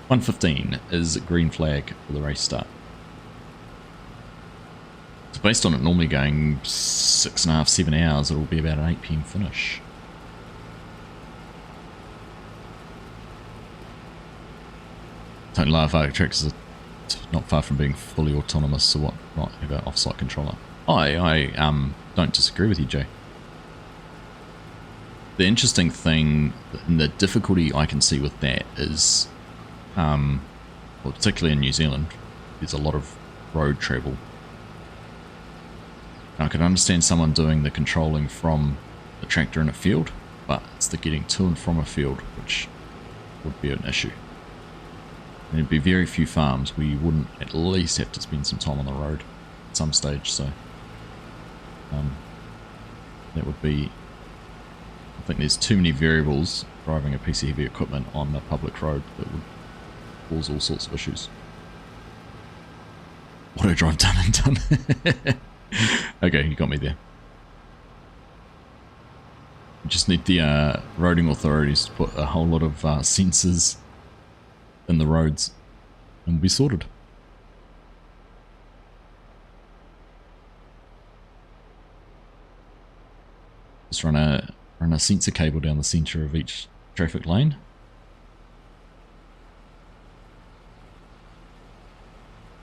1:15 is green flag for the race start. So based on it normally going 6.5, 7 hours, it'll be about an 8 PM finish. Don't laugh, Arc tractors are not far from being fully autonomous, so what not have an off-site controller? I don't disagree with you, Jay. The interesting thing, and the difficulty I can see with that is, well, particularly in New Zealand, there's a lot of road travel. Now, I can understand someone doing the controlling from the tractor in a field, but it's the getting to and from a field which would be an issue. And there'd be very few farms where you wouldn't at least have to spend some time on the road at some stage, so that would be, I think there's too many variables driving a piece of heavy equipment on a public road that would cause all sorts of issues. Auto drive done and done. Okay, you got me there. We just need the roading authorities to put a whole lot of sensors in the roads and we'll be sorted. Just run a sensor cable down the center of each traffic lane.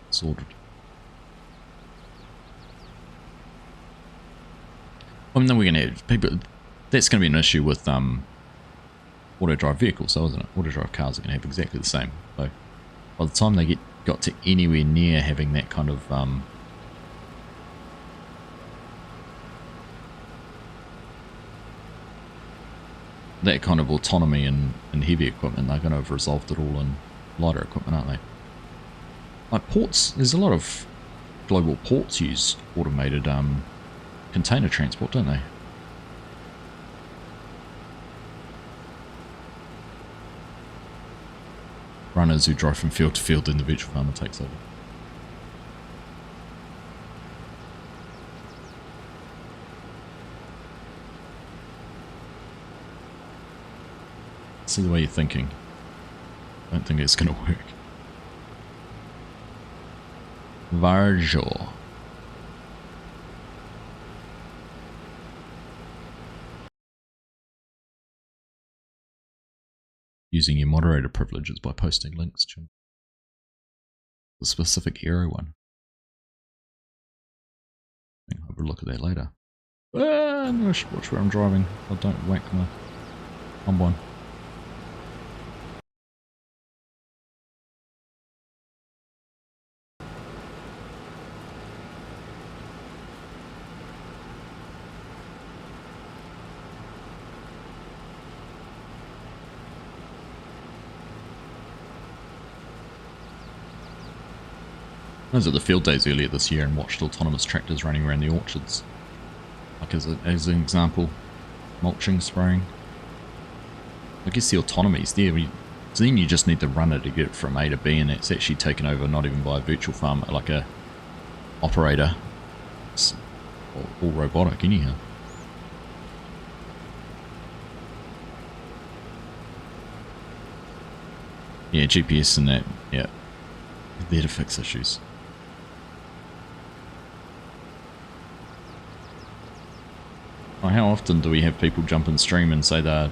Sorted. I mean, then we're going to have people. That's going to be an issue with auto drive vehicles, though, isn't it? Auto drive cars are going to have exactly the same. So by the time they got to anywhere near having that kind of autonomy in heavy equipment, they're going to have resolved it all in lighter equipment, aren't they? Like ports, there's a lot of global ports use automated container transport, don't they? Runners who drive from field to field, then the virtual farmer takes over. See the way you're thinking. I don't think it's going to work. Varjo. Using your moderator privileges by posting links to the specific arrow one. I'll have a look at that later. I'm going to watch where I'm driving. I don't whack my combine. I was at the field days earlier this year and watched autonomous tractors running around the orchards. Like as an example, mulching, spraying. I guess the autonomy's there. So then you just need the runner to get it from A to B, and it's actually taken over not even by a virtual farmer, like a operator. It's all robotic anyhow. Yeah, GPS and that, yeah. They're there to fix issues. How often do we have people jump in stream and say they're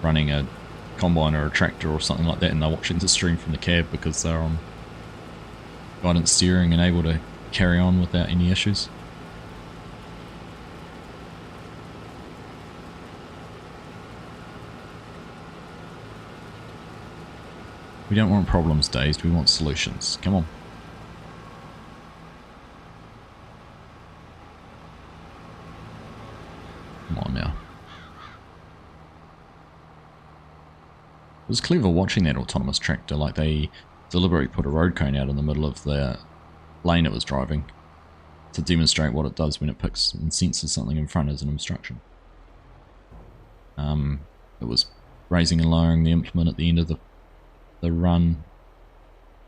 running a combine or a tractor or something like that and they're watching the stream from the cab because they're on guidance steering and able to carry on without any issues? We don't want problems, Dazed, we want solutions. Come on. Come on now. It was clever watching that autonomous tractor, like they deliberately put a road cone out in the middle of the lane it was driving to demonstrate what it does when it picks and senses something in front as an obstruction. It was raising and lowering the implement at the end of the run.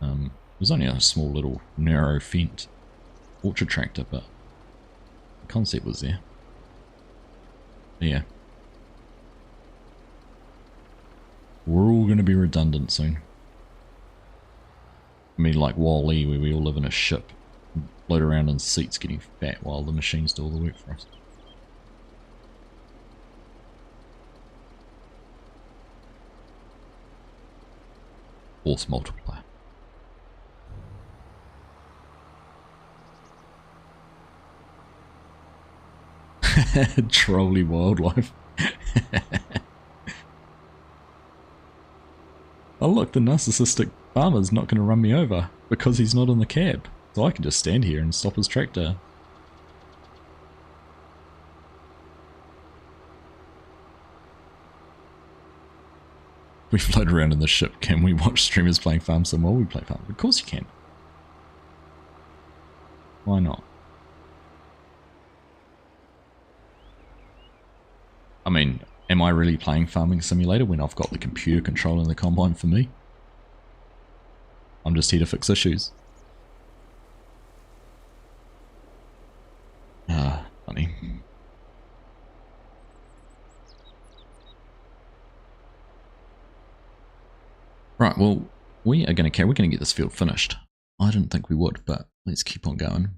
It was only a small little narrow fent orchard tractor, but the concept was there. Yeah. We're all going to be redundant soon. I mean, like Wall-E, where we all live in a ship, and float around in seats getting fat while the machines do all the work for us. Force multiplier. Trolley wildlife. Oh look, the narcissistic farmer's not going to run me over because he's not in the cab. So I can just stand here and stop his tractor. We float around in the ship. Can we watch streamers playing Farm Sim while we play Farm? Of course you can. Why not? I mean, am I really playing Farming Simulator when I've got the computer controlling the combine for me? I'm just here to fix issues. Ah, funny. Right, well, we're going to get this field finished. I didn't think we would, but let's keep on going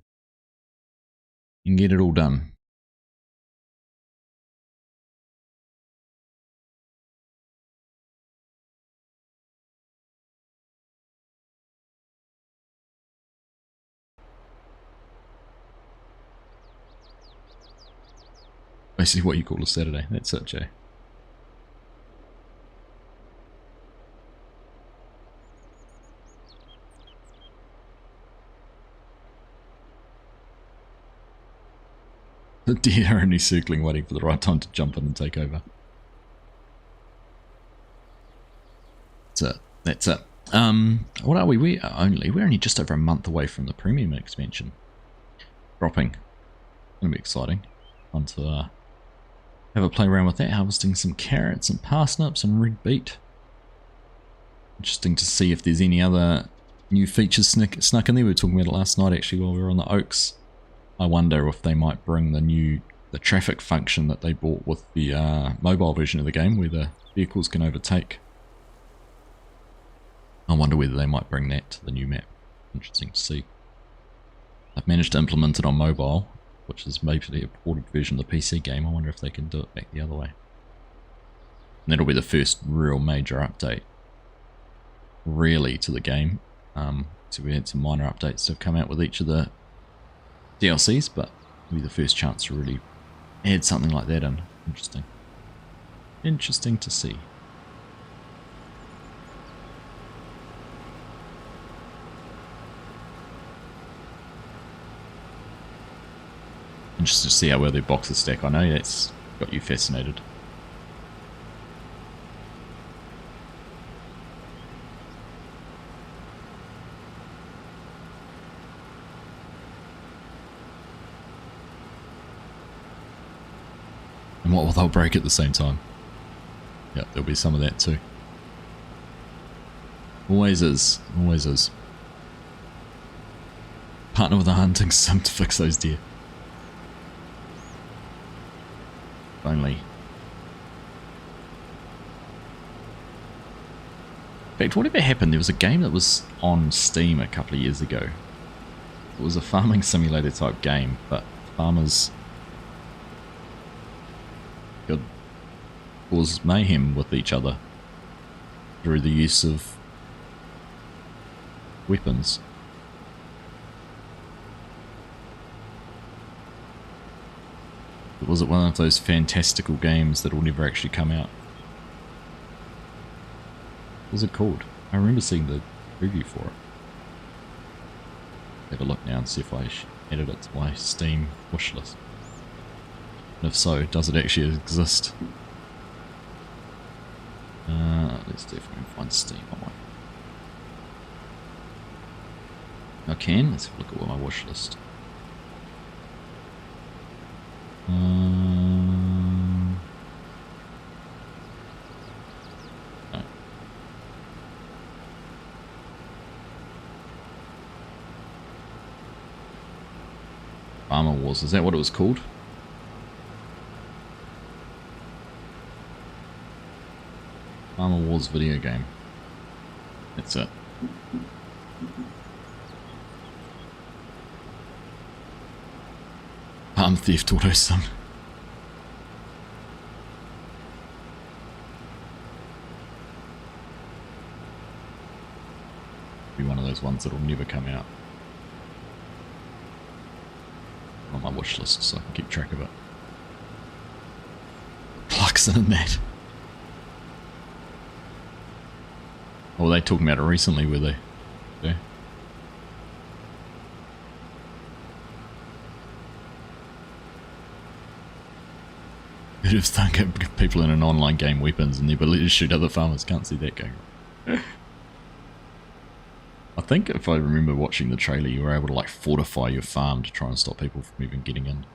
and get it all done. Basically what you call a Saturday. That's it, Jay. The deer are only circling, waiting for the right time to jump in and take over. That's it. That's it. What are we? We're only just over a month away from the premium expansion dropping. Gonna be exciting. Fun to have a play around with that, harvesting some carrots and parsnips and red beet. Interesting to see if there's any other new features snuck in there. We were talking about it last night actually while we were on the Oaks. I wonder if they might bring the traffic function that they bought with the mobile version of the game, where the vehicles can overtake. I wonder whether they might bring that to the new map. Interesting to see. I've managed to implement it on mobile, which is maybe a ported version of the PC game. I wonder if they can do it back the other way. And that'll be the first real major update, really, to the game. So we had some minor updates that have come out with each of the DLCs, but it'll be the first chance to really add something like that in. Interesting. Interesting to see. Interesting to see how well their boxes stack. I know that's got you fascinated. And what will they'll break at the same time? Yep, there'll be some of that too. Always is. Always is. Partner with a hunting sim to fix those deer. Only. In fact, whatever happened, there was a game that was on Steam a couple of years ago. It was a farming simulator type game, but farmers could cause mayhem with each other through the use of weapons. Was it one of those fantastical games that will never actually come out? What was it called? I remember seeing the preview for it. Have a look now and see if I added it to my Steam wishlist. And if so, does it actually exist? Let's see if I can find Steam on my... I can. Let's have a look at my wishlist. No. Farmer Wars, is that what it was called? Farmer Wars video game. That's it. Farm Theft Auto Sim. Be one of those ones that'll never come out. On my wish list so I can keep track of it. oxen in that. Oh, were they talking about it recently, were they? Yeah. You'd have thunk give people in an online game weapons and the ability to shoot other farmers. Can't see that going on. I think if I remember watching the trailer, you were able to like fortify your farm to try and stop people from even getting in.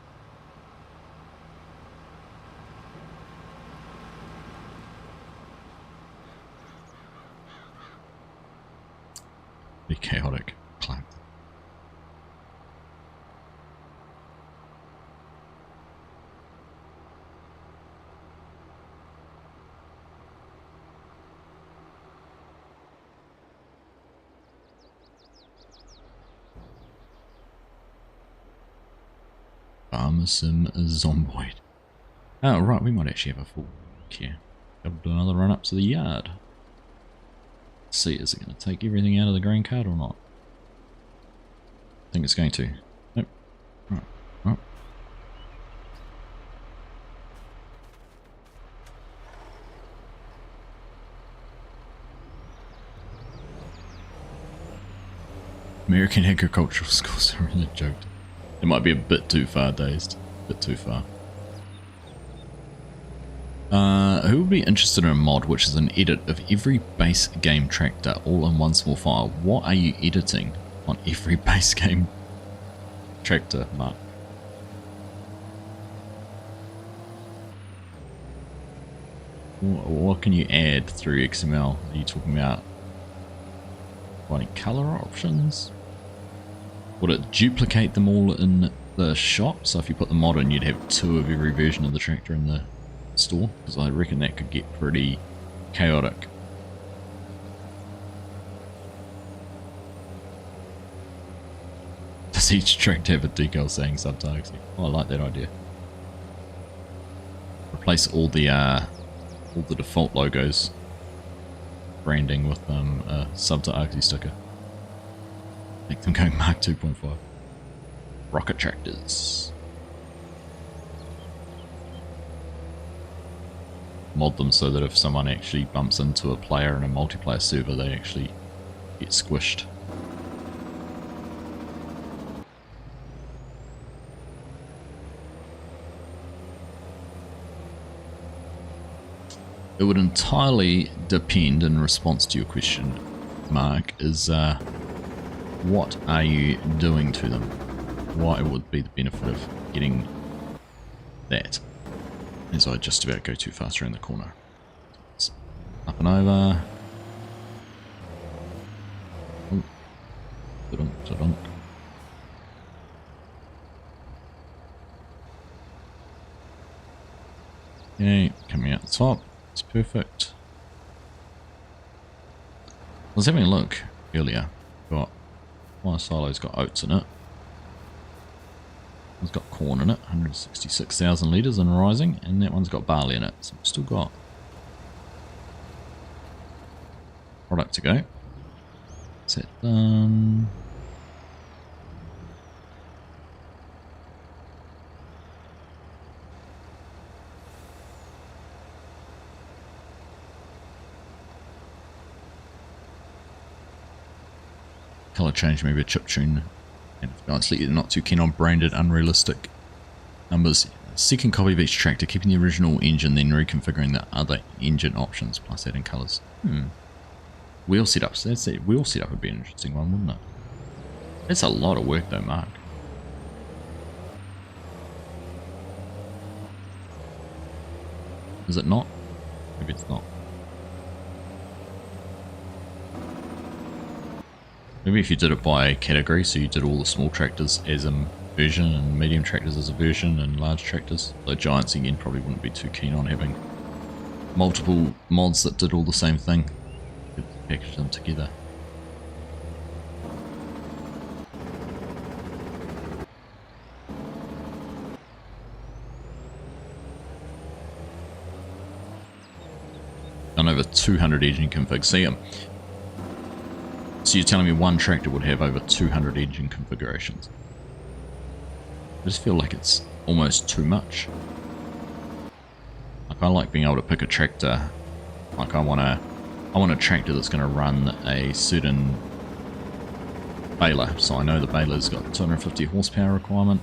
Be chaotic. Clap. Farmer Sim Zomboid. Oh, right, we might actually have a full week here. Got to do another run up to the yard. Let's see, is it going to take everything out of the grain cart or not? I think it's going to. Nope. Right. Right. American agricultural schools are really joked. It might be a bit too far dazed. A bit too far. Who would be interested in a mod which is an edit of every base game tractor all in one small file? What are you editing on every base game tractor, Mark? What can you add through XML? Are you talking about any color options? Would it duplicate them all in the shop? So if you put the mod in, you'd have 2 of every version of the tractor in the store? Because I reckon that could get pretty chaotic. Does each tractor have a decal saying Argsy? Oh, I like that idea. Replace all the default logos branding with a Argsy sticker. Make them going Mark 2.5. Rocket tractors. Mod them so that if someone actually bumps into a player in a multiplayer server, they actually get squished. It would entirely depend, in response to your question, Mark, is what are you doing to them? What would be the benefit of getting that? As I just about go too fast around the corner. It's up and over. Ooh. Ta-dunk, ta-dunk. Okay, coming out the top. It's perfect. I was having a look earlier. Got my silo's got oats in it. It's got corn in it, 166,000 litres and rising, and that one's got barley in it. So we've still got product to go. Is that done? Colour change, maybe a chip tune. And if guys you're not too keen on branded, unrealistic numbers. Second copy of each tractor, keeping the original engine, then reconfiguring the other engine options, plus adding colours. Wheel setups. That's it. Wheel setup would be an interesting one, wouldn't it? That's a lot of work though, Mark. Is it not? Maybe it's not. Maybe if you did it by category, so you did all the small tractors as a version and medium tractors as a version and large tractors. The giants again probably wouldn't be too keen on having multiple mods that did all the same thing. Could package them together. And over 200 engine configs. See them. So you're telling me one tractor would have over 200 engine configurations? I just feel like it's almost too much. Like I like being able to pick a tractor. Like I want a tractor that's going to run a certain baler. So I know the baler's got 250 horsepower requirement.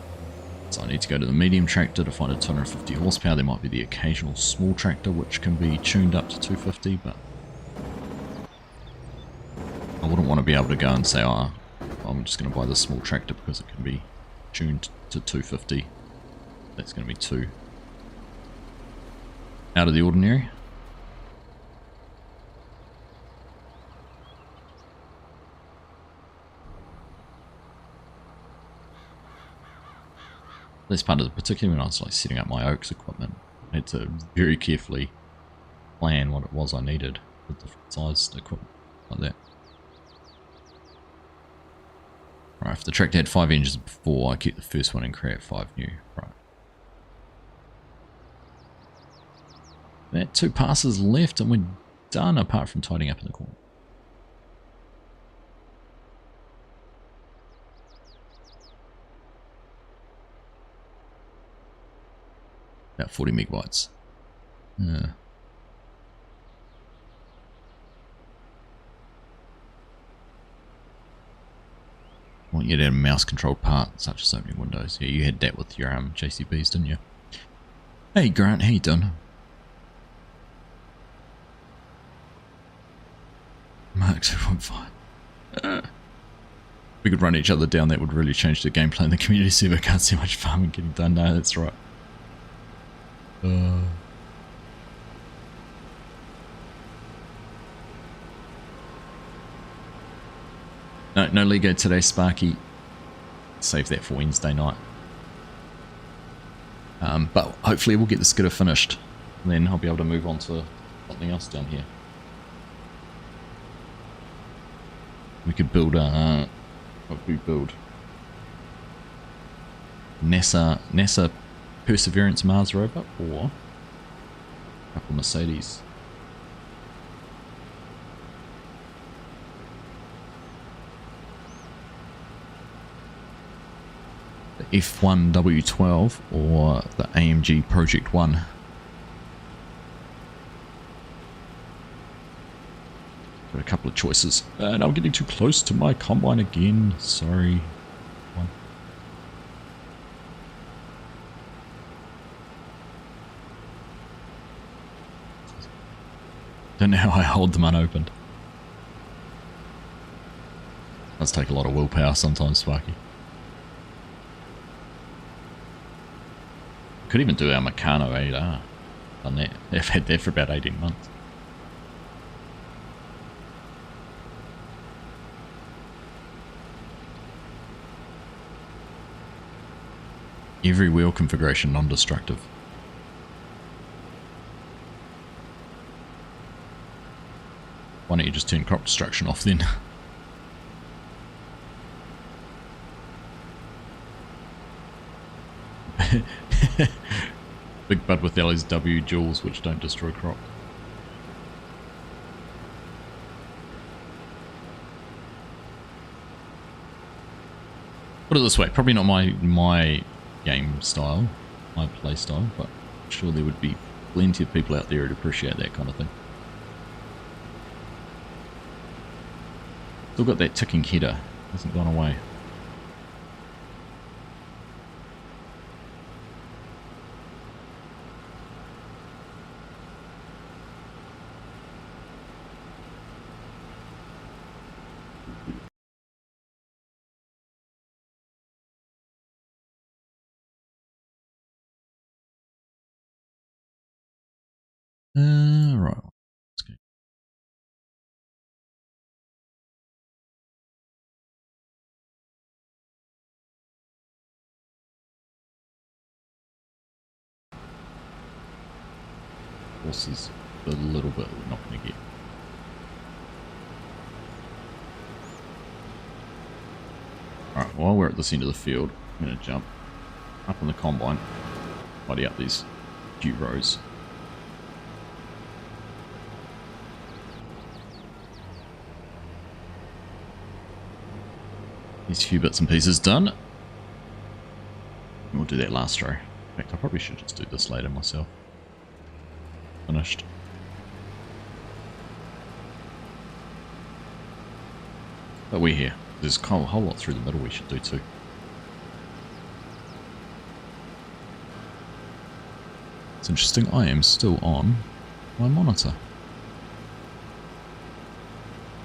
So I need to go to the medium tractor to find a 250 horsepower. There might be the occasional small tractor which can be tuned up to 250, but I wouldn't want to be able to go and say, oh, I'm just going to buy this small tractor because it can be tuned to 250. That's going to be too out of the ordinary. This part of it, particularly when I was like setting up my oaks equipment, I had to very carefully plan what it was I needed with different sized equipment like that. Right, if the tractor had 5 engines before, I keep the first one and create 5 new. Right. That 2 passes left and we're done apart from tidying up in the corner. About 40 megabytes. Yeah. I want you to have a mouse controlled part such as opening windows. Yeah, you had that with your JCBs, didn't you? Hey Grant, how you doing? Mark 2.5. We could run each other down, that would really change the gameplay in the community server. Can't see much farming getting done. No, that's right. No, no Lego today, Sparky. Save that for Wednesday night. But hopefully we'll get the skidder finished. And then I'll be able to move on to something else down here. We could build a... what would we build? NASA Perseverance Mars rover, or a couple Mercedes. The F1 W12 or the AMG Project 1. Got a couple of choices. And I'm getting too close to my combine again. Sorry. One. Don't know how I hold them unopened. Does take a lot of willpower sometimes, Sparky. Could even do our Meccano 8R. Done that. They've had that for about 18 months. Every wheel configuration non-destructive. Why don't you just turn crop destruction off then? Big Bud with LSW jewels which don't destroy crop. Put it this way, probably not my game style, my play style, but I'm sure there would be plenty of people out there who'd appreciate that kind of thing. Still got that ticking header, hasn't gone away. Right. Let's go. This is a little bit we're not going to get. Alright, while we're at this end of the field, I'm going to jump up on the combine, tidy up these few rows. These few bits and pieces done. And we'll do that last row. In fact, I probably should just do this later myself. finished. But we're here. There's a whole lot through the middle we should do too. It's interesting, I am still on my monitor.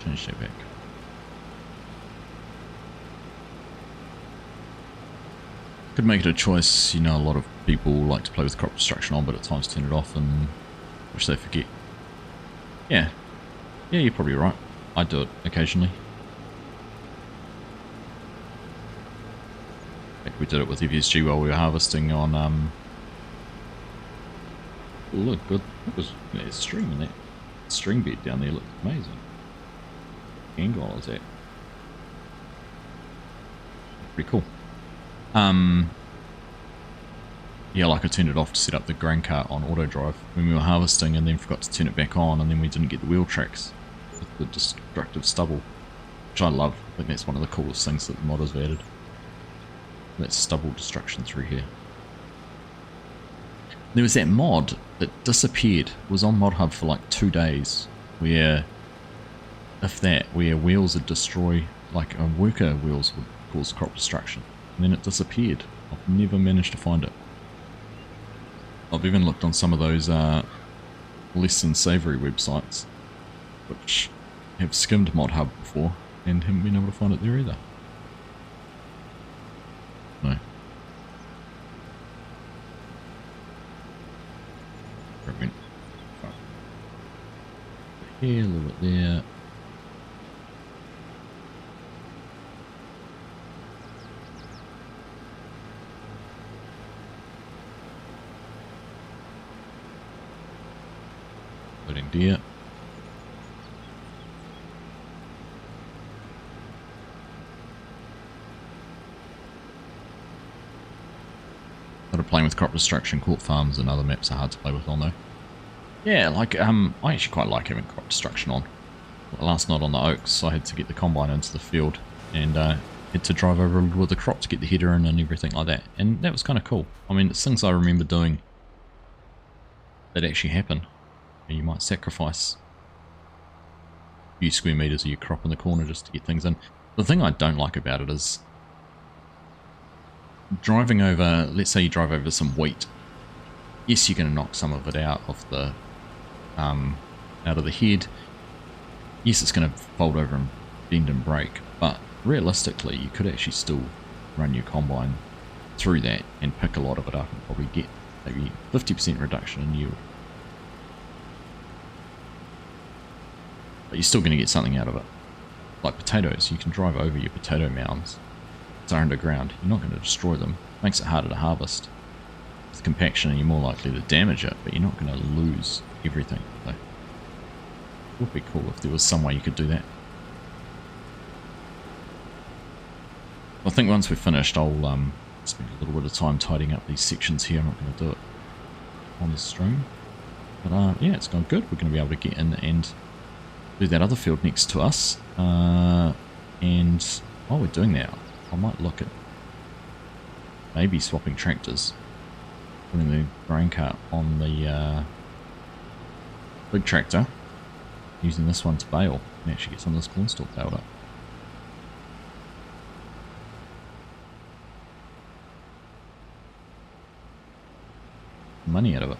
Change that back. Could make it a choice, you know, a lot of people like to play with crop destruction on, but at times turn it off and which they forget. Yeah, you're probably right. I do it occasionally. In fact, we did it with FSG while we were harvesting on, oh, look, good. That was a stream in that string bed down there. Looked amazing. Angle is that? Pretty cool. Yeah, like I turned it off to set up the grain cart on auto drive when we were harvesting, and then forgot to turn it back on, and then we didn't get the wheel tracks with the destructive stubble, which I love. I think that's one of the coolest things that the modders have added. That stubble destruction through here. There was that mod that disappeared, was on Mod Hub for like 2 days, where, if that, where wheels would destroy, like worker wheels would cause crop destruction, and then it disappeared. I've never managed to find it. I've even looked on some of those less than savoury websites, which have skimmed Mod Hub before, and haven't been able to find it there either. No. Here, a little bit there. Loading deer. Started playing with crop destruction. Court farms and other maps are hard to play with on though. Yeah, like, I actually quite like having crop destruction on. Last night on the Oaks, I had to get the combine into the field, and had to drive over with the crop to get the header in and everything like that. And that was kind of cool. I mean, it's things I remember doing that actually happen. And you might sacrifice a few square meters of your crop in the corner just to get things in. The thing I don't like about it is driving over, let's say you drive over some wheat. Yes, you're going to knock some of it out of the out of the head. Yes, it's going to fold over and bend and break, but realistically you could actually still run your combine through that and pick a lot of it up and probably get maybe 50% reduction in yield. But you're still going to get something out of it. Like potatoes, you can drive over your potato mounds. It's underground, you're not going to destroy them. Makes it harder to harvest. With compaction, you're more likely to damage it, but you're not going to lose everything. So it would be cool if there was some way you could do that. I think once we're finished, I'll spend a little bit of time tidying up these sections here. I'm not going to do it on the stream. But yeah, it's going good. We're going to be able to get in and do that other field next to us. And while we're doing that, I might look at maybe swapping tractors. Putting the grain cart on the big tractor, using this one to bale, and actually get some of this corn stalk baled up. Money out of it.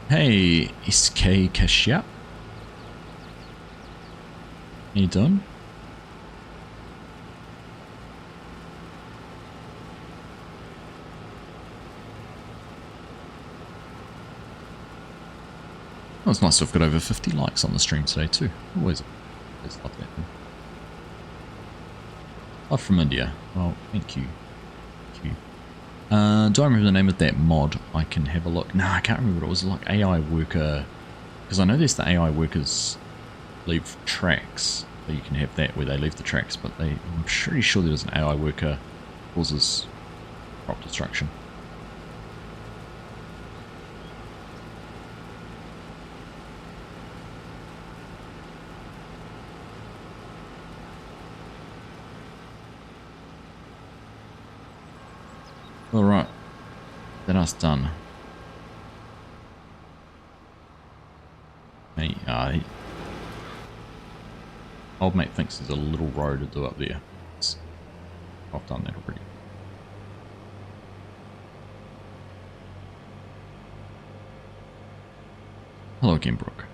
Hey, SK Kashyap. How you doing? Oh, it's nice to have got over 50 likes on the stream today too. Always love that. Love from India. Oh, thank you. Thank you. Do I remember the name of that mod? I can have a look. No, I can't remember what it was. Like AI worker, because I know there's the AI workers leave tracks. So you can have that where they leave the tracks, but I'm pretty sure there's an AI worker causes crop destruction. Alright, then us done. Hey, old mate thinks there's a little road to do up there. I've done that already. Hello again, Brooke.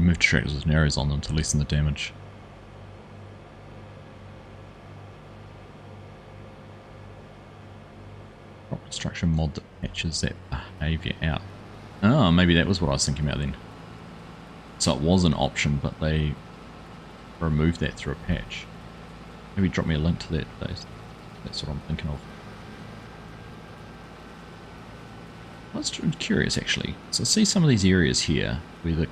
Move tractors with arrows on them to lessen the damage. Crop construction mod that patches that behaviour out. Oh, maybe that was what I was thinking about then. So it was an option, but they removed that through a patch. Maybe drop me a link to that. That's what I'm thinking of. I was curious actually. So I see some of these areas here where the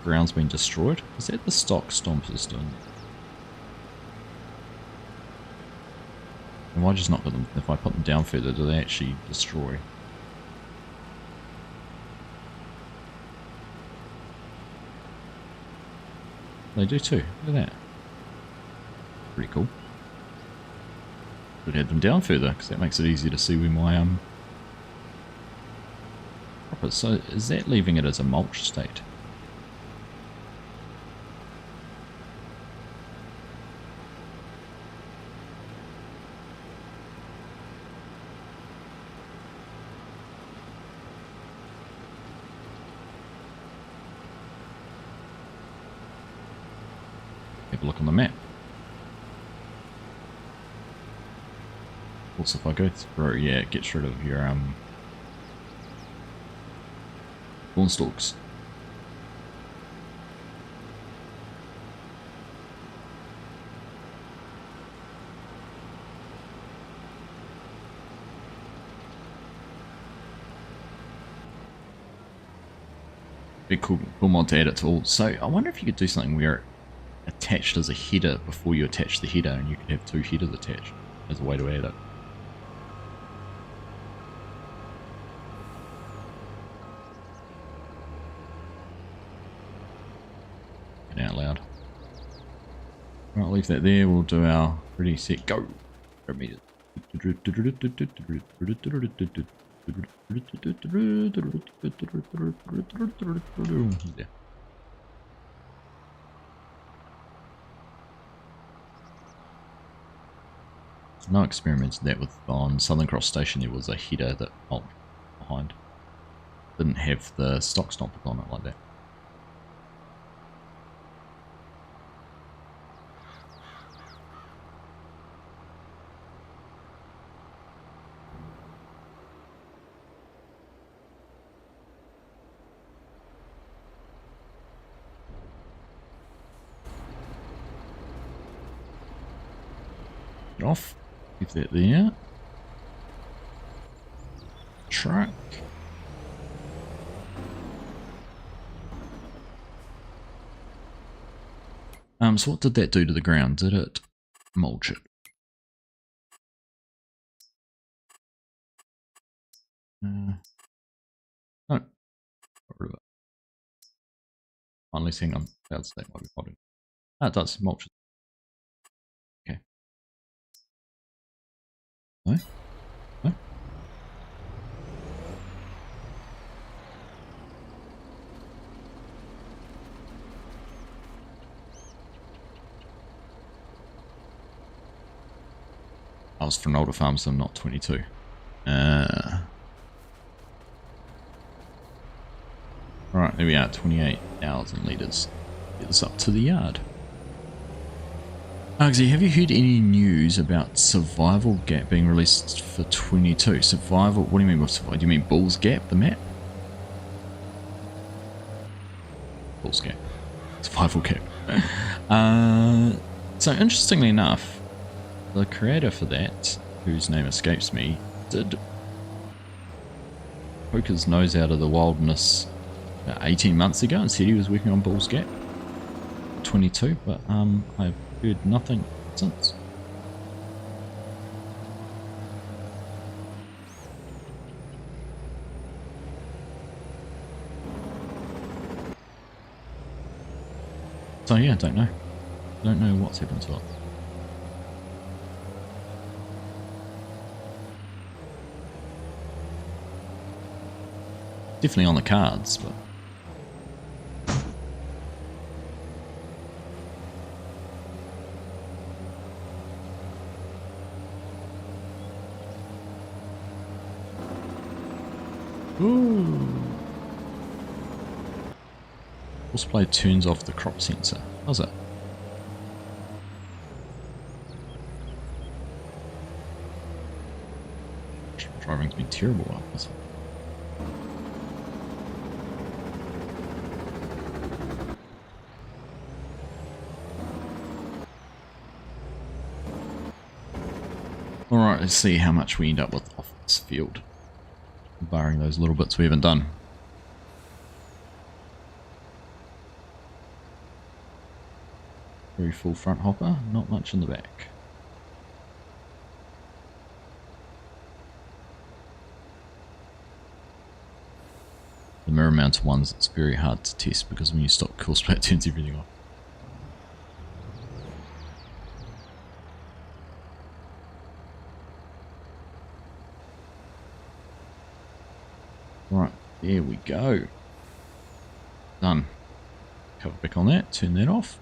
ground's been destroyed. Is that the stock stompers doing that? And why just not put them? If I put them down further, do they actually destroy? They do too. Look at that. Pretty cool. Could head them down further because that makes it easier to see where my So is that leaving it as a mulch state? Have a look on the map. Also, if I go through, yeah, it gets rid of your corn stalks. Big cool mod to add it to all. So I wonder if you could do something where it attached as a header before you attach the header, and you could have two headers attached as a way to add it. Out loud. Right, I'll leave that there. We'll do our ready, set, go. Meters. Yeah. No experiments that with on Southern Cross Station. There was a header that behind didn't have the stock stompers on it like that. Off. Leave that there. Truck. So what did that do to the ground? Did it mulch it? No. Got rid of it. Unless, hang on, cloud state might be popping. Ah, it does mulch it. Okay. No? No? I was for an older farm, so I'm not 22. Right, there we are, 28,000 litres. Get this up to the yard. Argsy, have you heard any news about Survival Gap being released for 22? Survival, what do you mean by survival? Do you mean Bull's Gap, the map? Bull's Gap. Survival Gap. So interestingly enough, the creator for that, whose name escapes me, did poke his nose out of the wilderness 18 months ago and said he was working on Bull's Gap 22, but I've heard nothing since. So yeah, don't know what's happened to it. Definitely on the cards, but ooh. Horseplay turns off the crop sensor. How's it? Driving's been terrible up this. Alright, let's see how much we end up with off this field. Barring those little bits we haven't done. Very full front hopper, not much in the back. The mirror mounted ones, it's very hard to test because when you stop cool split it turns everything off. Right, there we go. Done. Cover back on that, turn that off.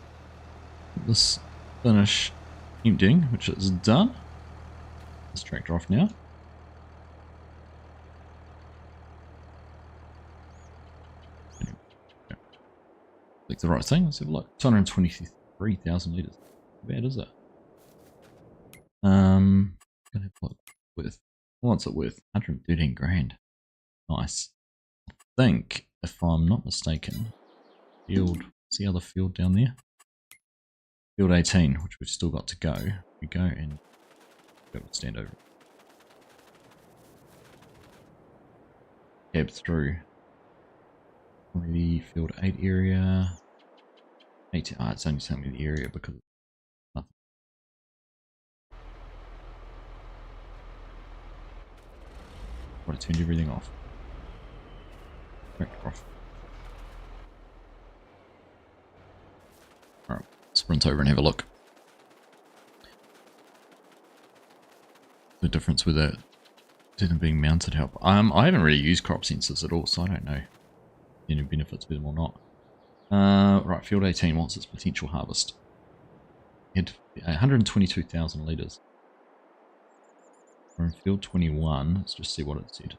This finish emptying, which is done. This tractor off now. Click the right thing, let's have a look. 223,000 litres. How bad is it? Gonna have a look. Worth. What's it worth? 113 grand. Nice. I think, if I'm not mistaken, field, what's the other field down there? Field 18, which we've still got to go. We go and go stand over. Cab through. Maybe field 8 area. 18, it's only telling me the area because nothing. Would have turned everything off. Tractor off. Alright, sprint over and have a look. The difference with it didn't being mounted help. I haven't really used crop sensors at all, so I don't know any benefits with them or not. Right, field 18, what's its potential harvest? It had 122,000 litres. We're in field 21, let's just see what it said.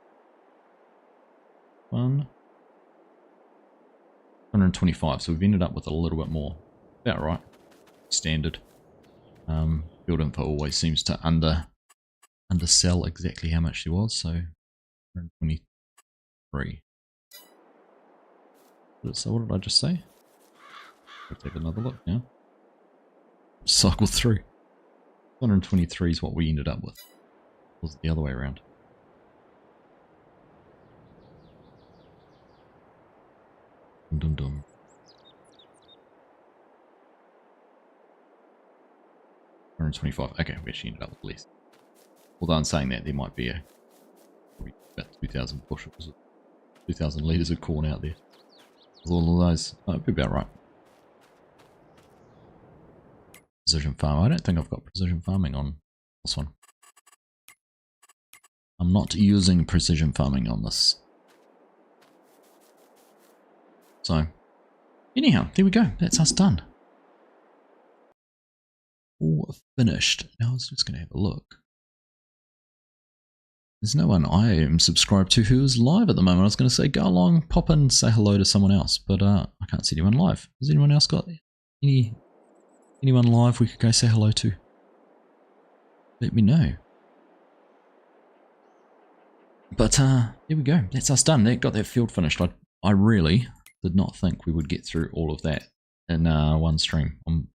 125, so we've ended up with a little bit more. About right. Standard. Field info always seems to undersell exactly how much she was, so 123. So what did I just say? Let's take another look now. Cycle through. 123 is what we ended up with. Was it the other way around? Dum dum. $125. Okay, we actually ended up with less. Although in saying that, there might be probably about 2,000 bushels, 2,000 litres of corn out there. With all of those, that'd be about right. Precision farm. I don't think I've got precision farming on this one. I'm not using precision farming on this. So, anyhow, there we go. That's us done. All finished. Now I was just going to have a look. There's no one I am subscribed to who is live at the moment. I was going to say go along, pop in, say hello to someone else, but I can't see anyone live. Has anyone else got anyone live we could go say hello to? Let me know. But there we go. That's us done. That got that field finished. I really did not think we would get through all of that in one stream. I'm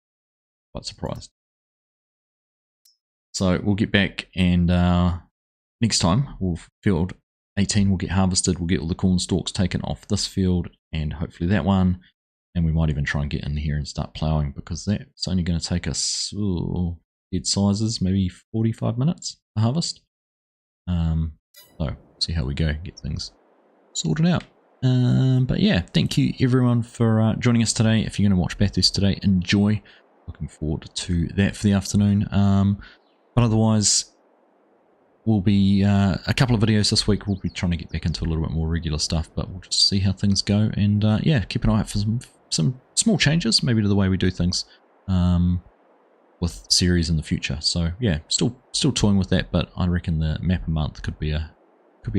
quite surprised. So we'll get back and next time we'll field 18 will get harvested. We'll get all the corn stalks taken off this field and hopefully that one. And we might even try and get in here and start ploughing because that's only going to take us head sizes, maybe 45 minutes to harvest. So see how we go, get things sorted out. But yeah, thank you everyone for joining us today. If you're going to watch Bathurst today, enjoy. Looking forward to that for the afternoon. But otherwise, will be a couple of videos this week. We'll be trying to get back into a little bit more regular stuff, but we'll just see how things go. And yeah, keep an eye out for some small changes, maybe to the way we do things with series in the future. So yeah, still toying with that, but I reckon the map a month could be a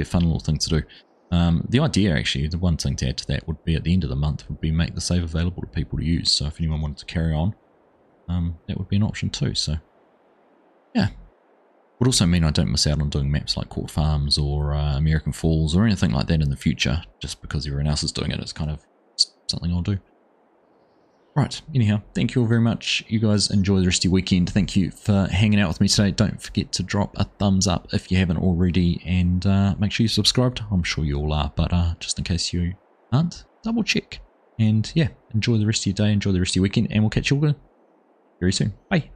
fun little thing to do. The idea, actually, the one thing to add to that would be at the end of the month would be make the save available to people to use. So if anyone wanted to carry on, that would be an option too. So yeah, would also mean I don't miss out on doing maps like Court Farms or American Falls or anything like that in the future, just because everyone else is doing it. It's kind of something I'll do. Right, anyhow, thank you all very much. You guys enjoy the rest of your weekend. Thank you for hanging out with me today. Don't forget to drop a thumbs up if you haven't already, and make sure you're subscribed. I'm sure you all are, but just in case you aren't, double check. And yeah, enjoy the rest of your day, enjoy the rest of your weekend, and we'll catch you all very soon. Bye.